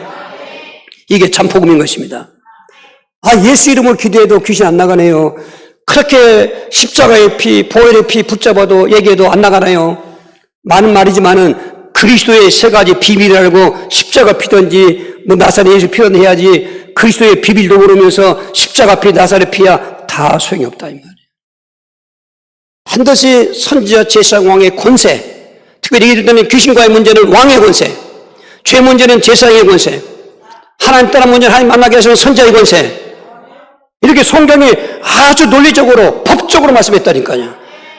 Speaker 1: 이게 참 복음인 것입니다. 예수 이름을 기도해도 귀신 안 나가네요. 그렇게 십자가의 피, 보혈의 피 붙잡아도 얘기해도 안 나가나요? 많은 말이지만은 그리스도의 세 가지 비밀을 알고 십자가 피든지 나사렛 예수 피든 해야지 그리스도의 비밀도 모르면서 십자가 피, 나사렛 피야 다 소용이 없다 이 말이에요. 반드시 선지자 제사장 왕의 권세, 특별히 이르다는 귀신과의 문제는 왕의 권세, 죄 문제는 제사장의 권세, 하나님 떠난 문제는 하나님 만나게 하시는 선지자의 권세, 이렇게 성경이 아주 논리적으로 법적으로 말씀했다니까요.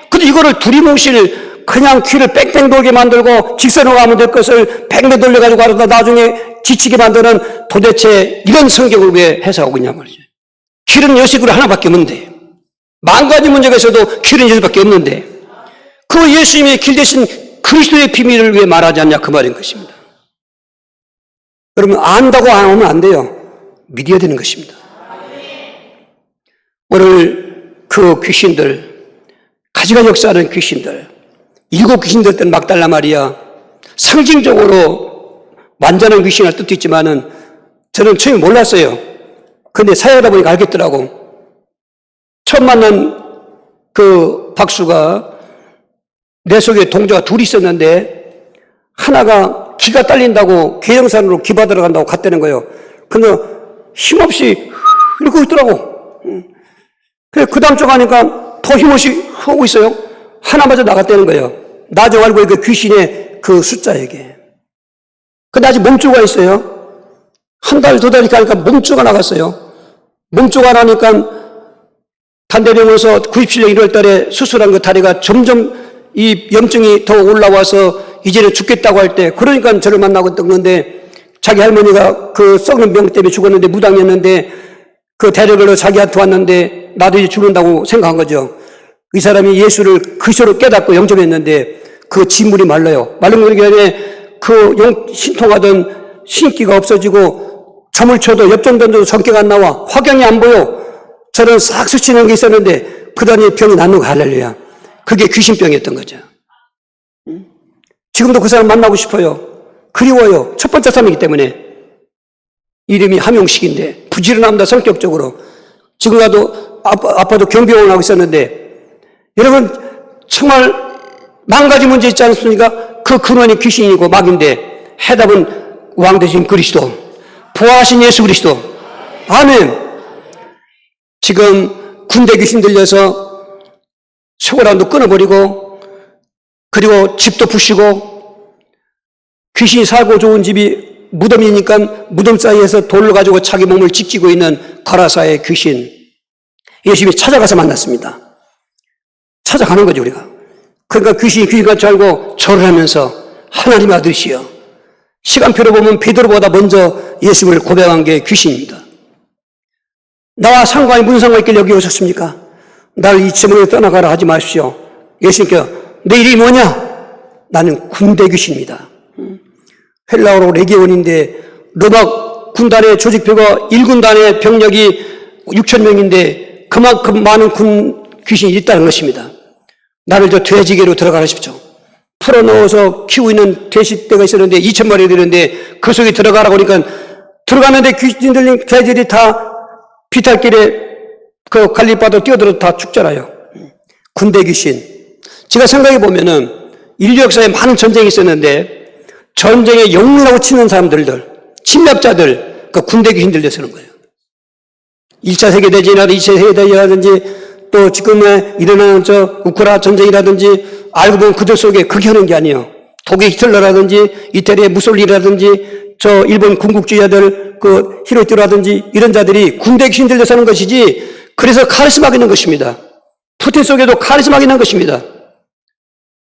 Speaker 1: 근데 이거를 두리뭉실 그냥 귀를 뺑뺑 돌게 만들고 직선으로 가면 될 것을 뺑뺑 돌려가지고 하다 나중에 지치게 만드는 도대체 이런 성경을 왜 해석하고 있냐 말이죠. 길은 여식으로 하나밖에 없는데 만 가지 문제가 있어도 길은 여식밖에 없는데 그 예수님의 길 대신 그리스도의 비밀을 왜 말하지 않냐 그 말인 것입니다. 여러분 안다고 안 하면 안 돼요. 믿어야 되는 것입니다. 오늘 그 귀신들 가지가지 역사하는 귀신들 7 귀신들 때는 막달라 말이야. 상징적으로 완전한 귀신을 뜻도 있지만은 저는 처음에 몰랐어요. 근데 사회하다 보니까 알겠더라고. 처음 만난 그 박수가 내 속에 동조가 둘이 있었는데 하나가 기가 딸린다고 계룡산으로 기 받으러 간다고 갔다는 거예요. 근데 힘없이 이러고 있더라고. 그 다음 주 가니까 더 힘없이 하고 있어요. 하나마저 나갔다는 거예요. 나중에 알고 그 귀신의 그 숫자에게. 근데 아직 몸조가 있어요. 한 달, 2달 가니까 몸조가 나갔어요. 몸조가 나니까 단대병원에서 97년 1월 달에 수술한 그 다리가 점점 이 염증이 더 올라와서 이제는 죽겠다고 할 때, 그러니까 저를 만나고 있던 건데, 자기 할머니가 그 썩는 병 때문에 죽었는데 무당이었는데, 그 대력으로 자기한테 왔는데, 나도 이제 죽는다고 생각한 거죠. 이 사람이 예수를 그리스도로 깨닫고 영접했는데, 그 진물이 말라요. 마른 거기에 그 신통하던 신기가 없어지고, 춤을 춰도 엽전 던져도 성격 안 나와. 화경이 안 보여. 저는 싹 스치는 게 있었는데, 그다음에 병이 낫는 거 할렐루야. 그게 귀신병이었던 거죠. 지금도 그 사람 만나고 싶어요. 그리워요. 첫 번째 사람이기 때문에. 이름이 함용식인데 부지런합니다. 성격적으로. 지금 가도 아빠도 경비원을 하고 있었는데 여러분 정말 만 가지 문제 있지 않습니까? 그 근원이 귀신이고 마귀인데 해답은 왕 대신 그리스도, 부활하신 예수 그리스도. 아멘. 지금 군대 귀신 들려서 소고랑도 끊어버리고 그리고 집도 부시고 귀신이 살고 좋은 집이 무덤이니까 무덤 사이에서 돌을 가지고 자기 몸을 지키고 있는 가라사의 귀신 예수님이 찾아가서 만났습니다. 찾아가는 거죠 우리가. 그러니까 귀신 같이 알고 절을 하면서 하나님 아들이시여. 시간표로 보면 베드로보다 먼저 예수를 고백한 게 귀신입니다. 나와 상관이 무슨 상관이 있길래 여기 오셨습니까? 나를 이 지문으로 떠나가라 하지 마십시오. 예수님께서 내 이름이 뭐냐? 나는 군대 귀신입니다. 헬라어로 레기온인데 로마 군단의 조직표가 1군단의 병력이 6천 명인데 그만큼 많은 군 귀신이 있다는 것입니다. 나를 저 돼지계로 들어가라 하십시오. 풀어넣어서 키우고 있는 돼지떼가 있었는데 2천 마리 되는데 그 속에 들어가라고 하니까 들어갔는데 귀신들, 돼지들이 다 비탈길에 그 갈릴바도 뛰어들어서 다 죽잖아요. 군대 귀신. 제가 생각해 보면은 인류 역사에 많은 전쟁이 있었는데 전쟁에 영웅이라고 치는 사람들들, 침략자들, 그 군대 귀신들 쓰는 거예요. 1차 세계대전이라든지 2차 세계대전이라든지 또 지금에 일어나는 저 우크라 전쟁이라든지 알고 보면 그들 속에 그렇게 하는 게 아니에요. 독일 히틀러라든지 이태리의 무솔리라든지 저 일본 군국주의자들 그 히로히토라든지 이런 자들이 군대 귀신들로 사는 것이지 그래서 카리스마가 있는 것입니다. 푸틴 속에도 카리스마가 있는 것입니다.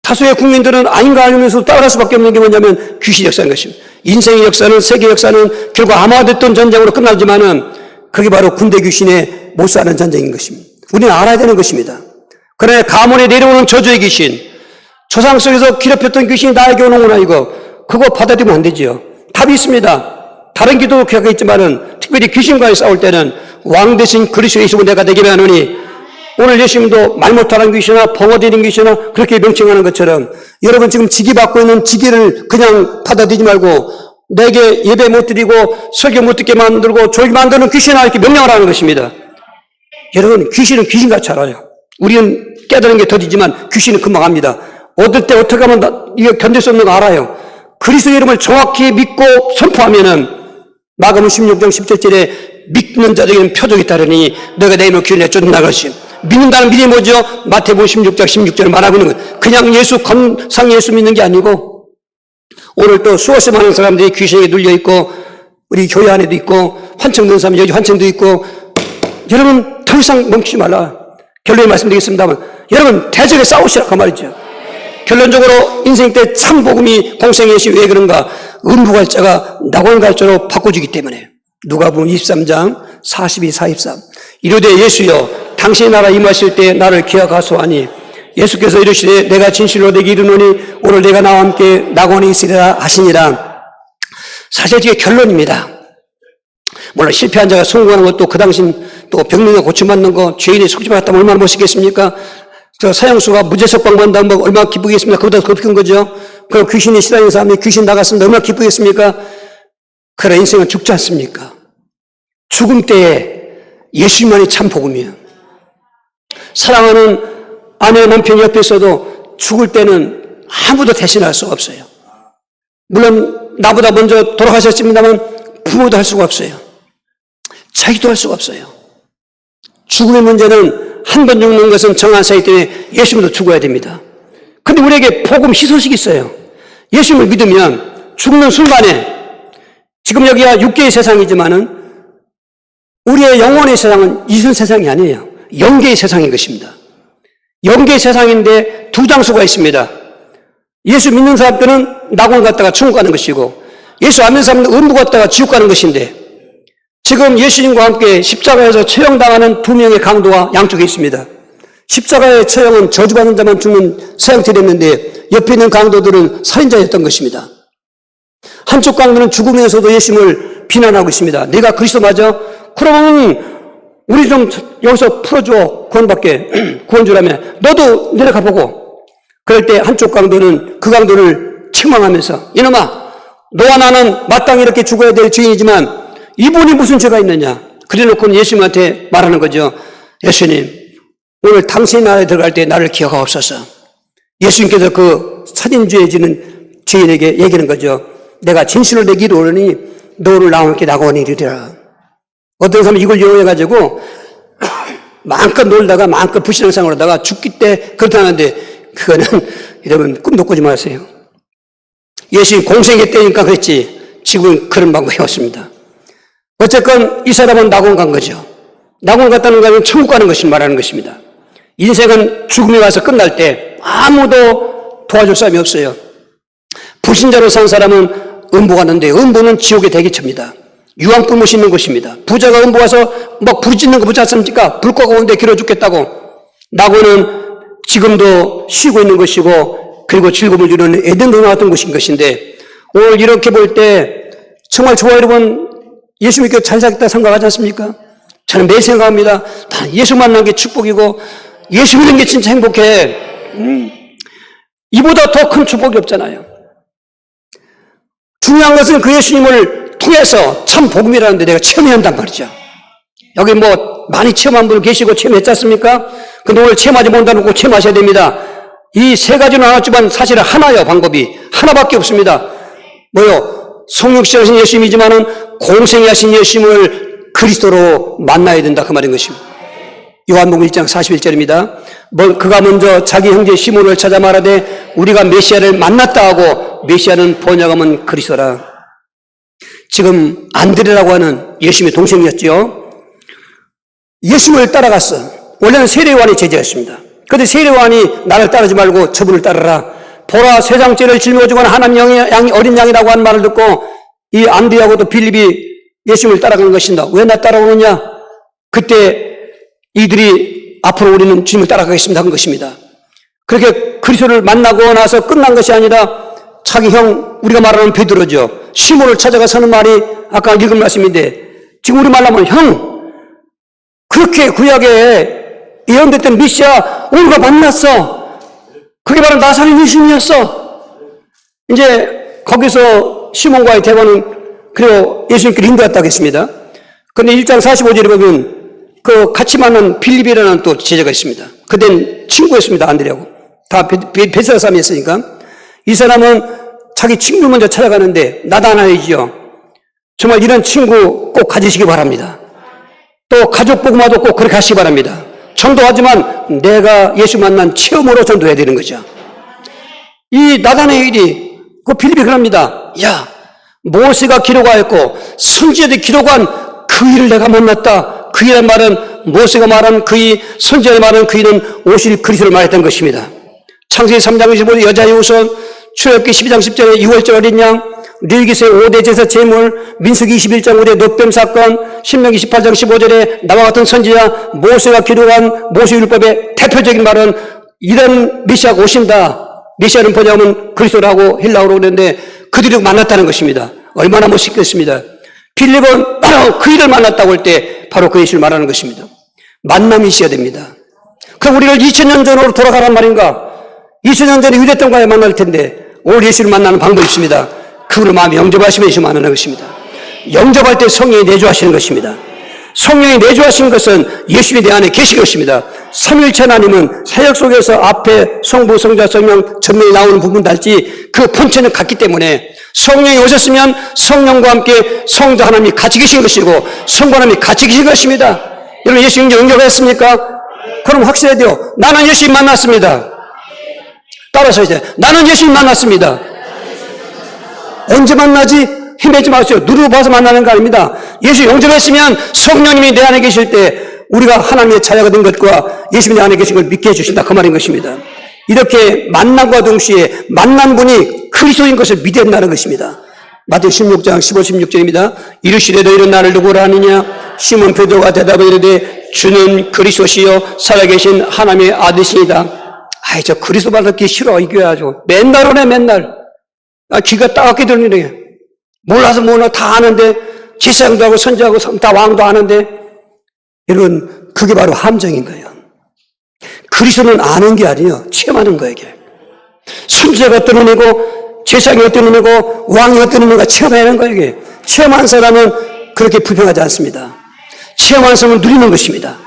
Speaker 1: 다수의 국민들은 아닌가 하면서 따라갈 수밖에 없는 게 뭐냐면 귀신 역사인 것입니다. 인생의 역사는 세계 역사는 결국 아마됐던 전쟁으로 끝나지만은 그게 바로 군대 귀신의 못 사는 전쟁인 것입니다. 우리는 알아야 되는 것입니다. 그러나 가문에 내려오는 저주의 귀신, 조상 속에서 괴롭혔던 귀신이 나에게 오는구나 이거 그거 받아들이면 안 되지요. 답이 있습니다. 다른 기도 교회가 있지만은 특별히 귀신과의 싸울 때는 왕 대신 그리스도 예수로 내가 되게 하노니 오늘 예수님도 말 못하는 귀신이나 벙어대는 귀신이나 그렇게 명칭하는 것처럼 여러분 지금 직위 받고 있는 직위를 그냥 받아들이지 말고 내게 예배 못 드리고 설교 못 듣게 만들고 졸게 만드는 귀신아 이렇게 명령을 하는 것입니다. 여러분 귀신은 귀신같이 알아요. 우리는 깨달은 게 더디지만 귀신은 금방 압니다. 어떨 때 어떻게 하면 이거 견딜 수 없는 거 알아요. 그리스도의 이름을 정확히 믿고 선포하면은 마가복음 16장 17절에 믿는 자들에게는 표적이 따르니 너가 내 이름으로 귀를 내쫓는다 것이 믿는다는 믿음이 뭐죠? 마태복음 16장 16절을 말하고 있는 거예요. 그냥 예수 건상 예수 믿는 게 아니고 오늘 또 수없이 많은 사람들이 귀신에게 눌려 있고 우리 교회 안에도 있고 환청된 사람 여기 환청도 있고 여러분 더 이상 멈추지 말라. 결론에 말씀드리겠습니다만 여러분 대적에 싸우시라 그 말이죠. 결론적으로 인생 때 참 복음이 공생의 예수 왜 그런가? 음부갈자가 낙원갈자로 바꿔주기 때문에 누가복음 23장 42, 43 이르되 예수여 당신의 나라 임하실 때 나를 기억하소하니 예수께서 이르시되 내가 진실로 내게 이르노니 오늘 내가 나와 함께 낙원에 있으리라 하시니라. 사실 이게 결론입니다. 물론 실패한 자가 성공하는 것도 그 당시 또 병명에 고침받는 거 죄인이 속죄받았다면 얼마나 멋있겠습니까? 저 사형수가 무죄석방 받는다면 뭐 얼마나 기쁘겠습니까? 그보다 더 큰 거죠. 그럼 귀신이 싫어하는 사람이 귀신 나갔으면 얼마나 기쁘겠습니까? 그래 인생은 죽지 않습니까? 죽음 때에 예수님만이 참 복음이에요. 사랑하는 아내 남편이 옆에 있어도 죽을 때는 아무도 대신할 수가 없어요. 물론 나보다 먼저 돌아가셨습니다만 부모도 할 수가 없어요. 자기도 할 수가 없어요. 죽음의 문제는 한 번 죽는 것은 정한 사이 때문에 예수님도 죽어야 됩니다. 그런데 우리에게 복음 희소식이 있어요. 예수님을 믿으면 죽는 순간에 지금 여기가 육계의 세상이지만은 우리의 영혼의 세상은 이런 세상이 아니에요. 영계의 세상인 것입니다. 영계의 세상인데 두 장소가 있습니다. 예수 믿는 사람들은 낙원 갔다가 천국 가는 것이고 예수 안 믿는 사람들은 음부 갔다가 지옥 가는 것인데 지금 예수님과 함께 십자가에서 처형당하는 두 명의 강도가 양쪽에 있습니다. 십자가의 처형은 저주받는 자만 죽는 서형틀이었는데 옆에 있는 강도들은 살인자였던 것입니다. 한쪽 강도는 죽으면서도 예수님을 비난하고 있습니다. 네가 그리스도 맞아? 그러면 우리 좀 여기서 풀어줘. 구원받게. 구원 주라며. 너도 내려가 보고. 그럴 때 한쪽 강도는 그 강도를 책망하면서 이놈아 너와 나는 마땅히 이렇게 죽어야 될 죄인이지만 이분이 무슨 죄가 있느냐. 그래놓고는 예수님한테 말하는 거죠. 예수님 오늘 당신의 나라에 들어갈 때 나를 기억하옵소서. 예수님께서 그 살인죄에 지는 죄인에게 얘기하는 거죠. 내가 진실로 내게 이르노니 너 오늘 나와 함께 낙원에 이르리라. 어떤 사람은 이걸 이용해가지고 마음껏 놀다가 마음껏 불신앙생활 하다가 죽기 때 그렇다는데 그거는 여러분 꿈도 꾸지 마세요. 예수님 공생의 때니까 그랬지 지금은 그런 방법이 없습니다. 어쨌건 이 사람은 낙원 간 거죠. 낙원 갔다는 것은 천국 가는 것을 말하는 것입니다. 인생은 죽음에 와서 끝날 때 아무도 도와줄 사람이 없어요. 불신자로 산 사람은 음부 갔는데 음부는 지옥의 대기처입니다. 유황불 묻는 곳입니다. 부자가 음부 가서 막 부르짖는 거 보지 않습니까? 불과 가운데 길어 죽겠다고. 나고는 지금도 쉬고 있는 것이고 그리고 즐거움을 누리는 에덴동산 같은 곳인 것인데 오늘 이렇게 볼 때 정말 저와 여러분 예수 믿고 잘 살겠다 생각하지 않습니까? 저는 매일 생각합니다. 다 예수 만난 게 축복이고 예수 믿는 게 진짜 행복해. 이보다 더 큰 축복이 없잖아요. 중요한 것은 그 예수님을 통해서 참 복음이라는데 내가 체험해야 한단 말이죠. 여기 뭐 많이 체험한 분 계시고 체험했지 않습니까? 근데 오늘 체험하지 못하는 꼭 체험하셔야 됩니다. 이 세 가지는 나눴지만 사실은 하나예요. 방법이 하나밖에 없습니다. 뭐요? 성육신하신 예수님이지만은 공생이 하신 예수님을 그리스도로 만나야 된다 그 말인 것입니다. 요한복음 1장 41절입니다. 그가 먼저 자기 형제 시몬을 찾아 말하되 우리가 메시아를 만났다 하고 메시아는 번역하면 그리스도라. 지금 안드레라고 하는 예수님의 동생이었죠. 예수님을 따라갔어. 원래는 세례요한이 제자였습니다. 그런데 세례요한이 나를 따르지 말고 저분을 따르라. 보라 세상 죄를 짊어지고 하나님 양이 어린 양이라고 하는 말을 듣고 이 안드레하고도 빌립이 예수님을 따라간 것이다. 왜 나 따라오느냐? 그때 이들이 앞으로 우리는 주님을 따라가겠습니다 한 것입니다. 그렇게 그리스도를 만나고 나서 끝난 것이 아니라 자기 형 우리가 말하는 베드로죠. 시몬을 찾아가서 하는 말이 아까 읽은 말씀인데 지금 우리 말하면 형 그렇게 구약에 예언됐던 메시아 우리가 만났어. 그게 바로 나사렛 예수님이었어. 이제 거기서 시몬과의 대화는 그리고 예수님께 인도했다고 했습니다. 그런데 1장 45절에 보면 그 같이 만난 빌립이라는 또 제자가 있습니다. 그땐 친구였습니다. 안드레하고. 다 베드로 사람이었으니까. 이 사람은 자기 친구를 먼저 찾아가는데 나다나엘이죠. 정말 이런 친구 꼭 가지시기 바랍니다. 또 가족 복음화도 꼭 그렇게 하시기 바랍니다. 전도하지만 내가 예수 만난 체험으로 전도해야 되는 거죠. 이 나다나엘이 그 빌립이 그럽니다. 야, 모세가 기록하였고 선지자들이 기록한 그 일을 내가 만났다. 그 일의 말은 모세가 말한 그이, 선지자의 말은 그이는 오실 그리스도를 말했던 것입니다. 창세기 3장 25절 여자의 우선, 출애굽기 12장 10절에 6월절 어린 양, 레위기서 5대 제사 제물, 민수기 21장 5대 놋뱀 사건, 신명기 18장 15절에 나와 같은 선지자 모세가 기록한 모세율법의 대표적인 말은 이런 메시아가 오신다. 메시아는 번역하면 그리스도라고 헬라어로 그러는데 그들이 만났다는 것입니다. 얼마나 멋있겠습니다. 빌립은 바로 그 일을 만났다고 할 때 바로 그 예수를 말하는 것입니다. 만남이 있어야 됩니다. 그럼 우리를 2000년 전으로 돌아가란 말인가? 2000년 전에 유대권과에 만날 텐데 오늘 예수를 만나는 방법이 있습니다. 그분을 마음에 영접하시면 예수 만나는 것입니다. 영접할 때 성령이 내주하시는 것입니다. 성령이 내주하신 것은 예수님이 내 안에 계신 것입니다. 삼위일체 하나님은 사역 속에서 앞에 성부, 성자, 성령 전면에 나오는 부분 달지 그 본체는 같기 때문에 성령이 오셨으면 성령과 함께 성자 하나님이 같이 계신 것이고 성부 하나님이 같이 계신 것입니다. 여러분 예수님 영접했습니까? 그럼 확실해야 돼요. 나는 예수님 만났습니다. 따라서 이제 나는 예수님 만났습니다. 언제 만나지? 힘내지 마세요. 누르고 봐서 만나는 거 아닙니다. 예수 영접했으면 성령님이 내 안에 계실 때 우리가 하나님의 자녀가 된 것과 예수님이 내 안에 계신 걸 믿게 해주신다 그 말인 것입니다. 이렇게 만남과 동시에 만난 분이 그리스도인 것을 믿어야 한다는 것입니다. 마태복음 16장 15, 16절입니다. 이르시되 너희는 나를 누구라 하느냐? 시몬 베드로가 대답하여 이르되 주는 그리스도시요 살아계신 하나님의 아들이시니다. 아이 저 그리스도 받기 싫어 이 교회 아주 맨날 오네 맨날. 귀가 따갑게 들리네. 몰라서 뭐나 다 아는데 제사장도 하고 선지하고 다 왕도 아는데 여러분 그게 바로 함정인 거예요. 그리스도는 아는 게 아니에요. 체험하는 거예요. 이게. 선지자가 어떤 의미고 제사장이 어떤 의미고 왕이 어떤 의미가 체험하는 거예요. 이게. 체험한 사람은 그렇게 불평하지 않습니다. 체험한 사람은 누리는 것입니다.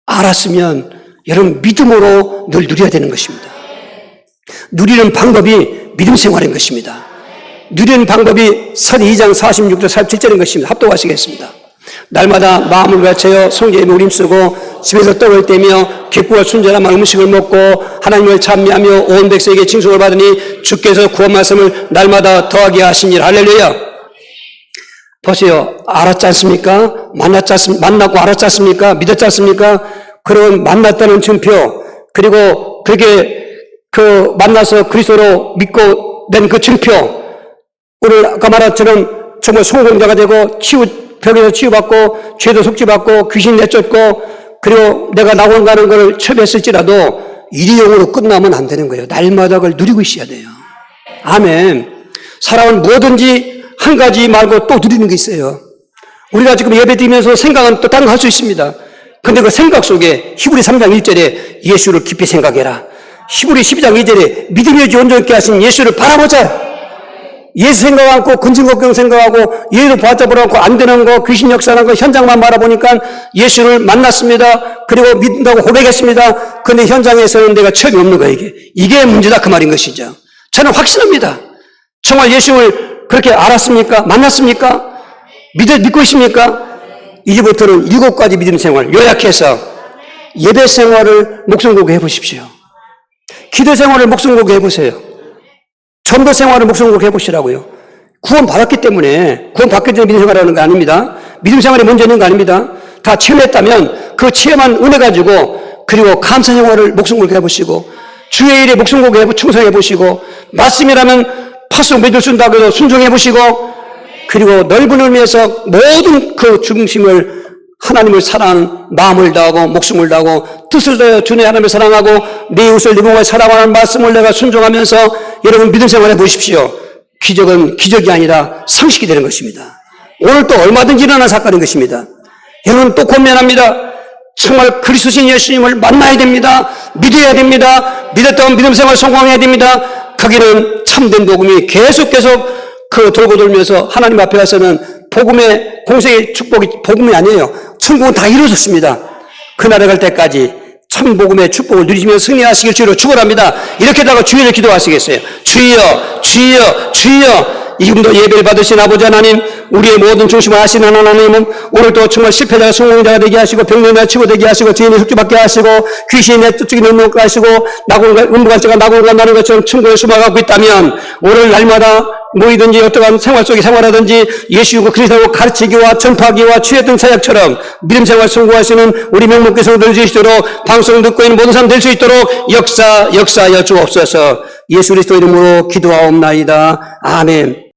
Speaker 1: 알았으면 여러분 믿음으로 늘 누려야 되는 것입니다. 누리는 방법이 믿음 생활인 것입니다. 누리는 방법이 서리 2장 46절 47절인 것입니다. 합독하시겠습니다. 날마다 마음을 갖춰요 성경에 우림 쓰고 집에서 떡을 떼며 기쁘고 순전한 음식을 먹고 하나님을 찬미하며 온 백성에게 칭송을 받으니 주께서 구원 말씀을 날마다 더하게 하시니라. 할렐루야. 보세요. 알았지 않습니까? 만나고 알았지 않습니까? 믿었지 않습니까? 그럼 만났다는 증표 그리고 그렇게 만나서 그리스도로 믿고 낸 그 증표, 오늘 아까 말한처럼 정말 성공자가 되고 병에서 치유받고 죄도 속죄받고 귀신 내쫓고 그리고 내가 낙원 가는 걸 처리했을지라도 일회용으로 끝나면 안 되는 거예요. 날마다 그걸 누리고 있어야 돼요. 아멘. 사람은 뭐든지 한 가지 말고 또 누리는 게 있어요. 우리가 지금 예배 드리면서 생각은 또 다른 거 할 수 있습니다. 근데 그 생각 속에 히브리 3장 1절에 예수를 깊이 생각해라. 히브리 12장 2절에 믿음이 온전케 하신 예수를 바라보자. 예수 생각 않고 근심걱정 생각하고 예수 받아보라 않고 안 되는 거, 귀신 역사하는 거 현장만 바라보니까 예수를 만났습니다. 그리고 믿는다고 고백했습니다. 그런데 현장에서는 내가 처음이 없는 거예요. 이게 문제다 그 말인 것이죠. 저는 확신합니다. 정말 예수를 그렇게 알았습니까? 만났습니까? 믿고 있습니까? 이제부터는 7가지 믿음 생활 요약해서 예배 생활을 목숨 걸고 해보십시오. 기도 생활을 목숨 걸고 해보세요. 전도 생활을 목숨 걸고 해보시라고요. 구원 받았기 때문에 구원 받기 전에 믿음 생활하는 거 아닙니다. 믿음 생활이 먼저 있는 거 아닙니다. 다 체험했다면 그 체험한 은혜 가지고 그리고 감사 생활을 목숨 걸고 해보시고 주의 일에 목숨 걸고 충성해 보시고 말씀이라면 파수 믿을 수 있다고 해도 순종해 보시고 그리고 넓은 의미에서 모든 그 중심을 하나님을 사랑하는 마음을 다하고 목숨을 다하고 뜻을 다하여 주의 하나님을 사랑하고 내 이웃을 내 몸을 사랑하는 말씀을 내가 순종하면서 여러분 믿음 생활해 보십시오. 기적은 기적이 아니라 상식이 되는 것입니다. 오늘 또 얼마든지 일어난 사건인 것입니다. 여러분 또 권면합니다. 정말 그리스도신 예수님을 만나야 됩니다. 믿어야 됩니다. 믿었다면 믿음 생활 성공해야 됩니다. 거기는 참된 복음이 계속 돌고 돌면서 하나님 앞에 가서는 복음의 공생의 축복이 복음이 아니에요. 천국은 다 이루어졌습니다. 그날에 갈 때까지 참 복음의 축복을 누리시며 승리하시길 주로 축원합니다. 이렇게다가 주의를 기도하시겠어요. 주여, 주여, 주여. 지금도 예배를 받으신 아버지 하나님, 우리의 모든 중심을 아시는 하나님은 오늘도 정말 실패자가 성공자가 되게 하시고 병력이 치고되게 하시고 죄인이 흑주받게 하시고 귀신이 내쫓기 넘게 하시고 음부간자가 낙원을 나는 것처럼 천국에 숨어가고 있다면 오늘 날마다 뭐이든지 어떠한 생활 속에 생활하든지 예수 그리스도로 가르치기와 전파하기와 취했던 사역처럼 믿음 생활 성공하시는 우리 명목교성 될 수 있도록 방송을 듣고 있는 모든 사람 될 수 있도록 역사하여 주옵소서. 예수 그리스도 이름으로 기도하옵나이다. 아멘.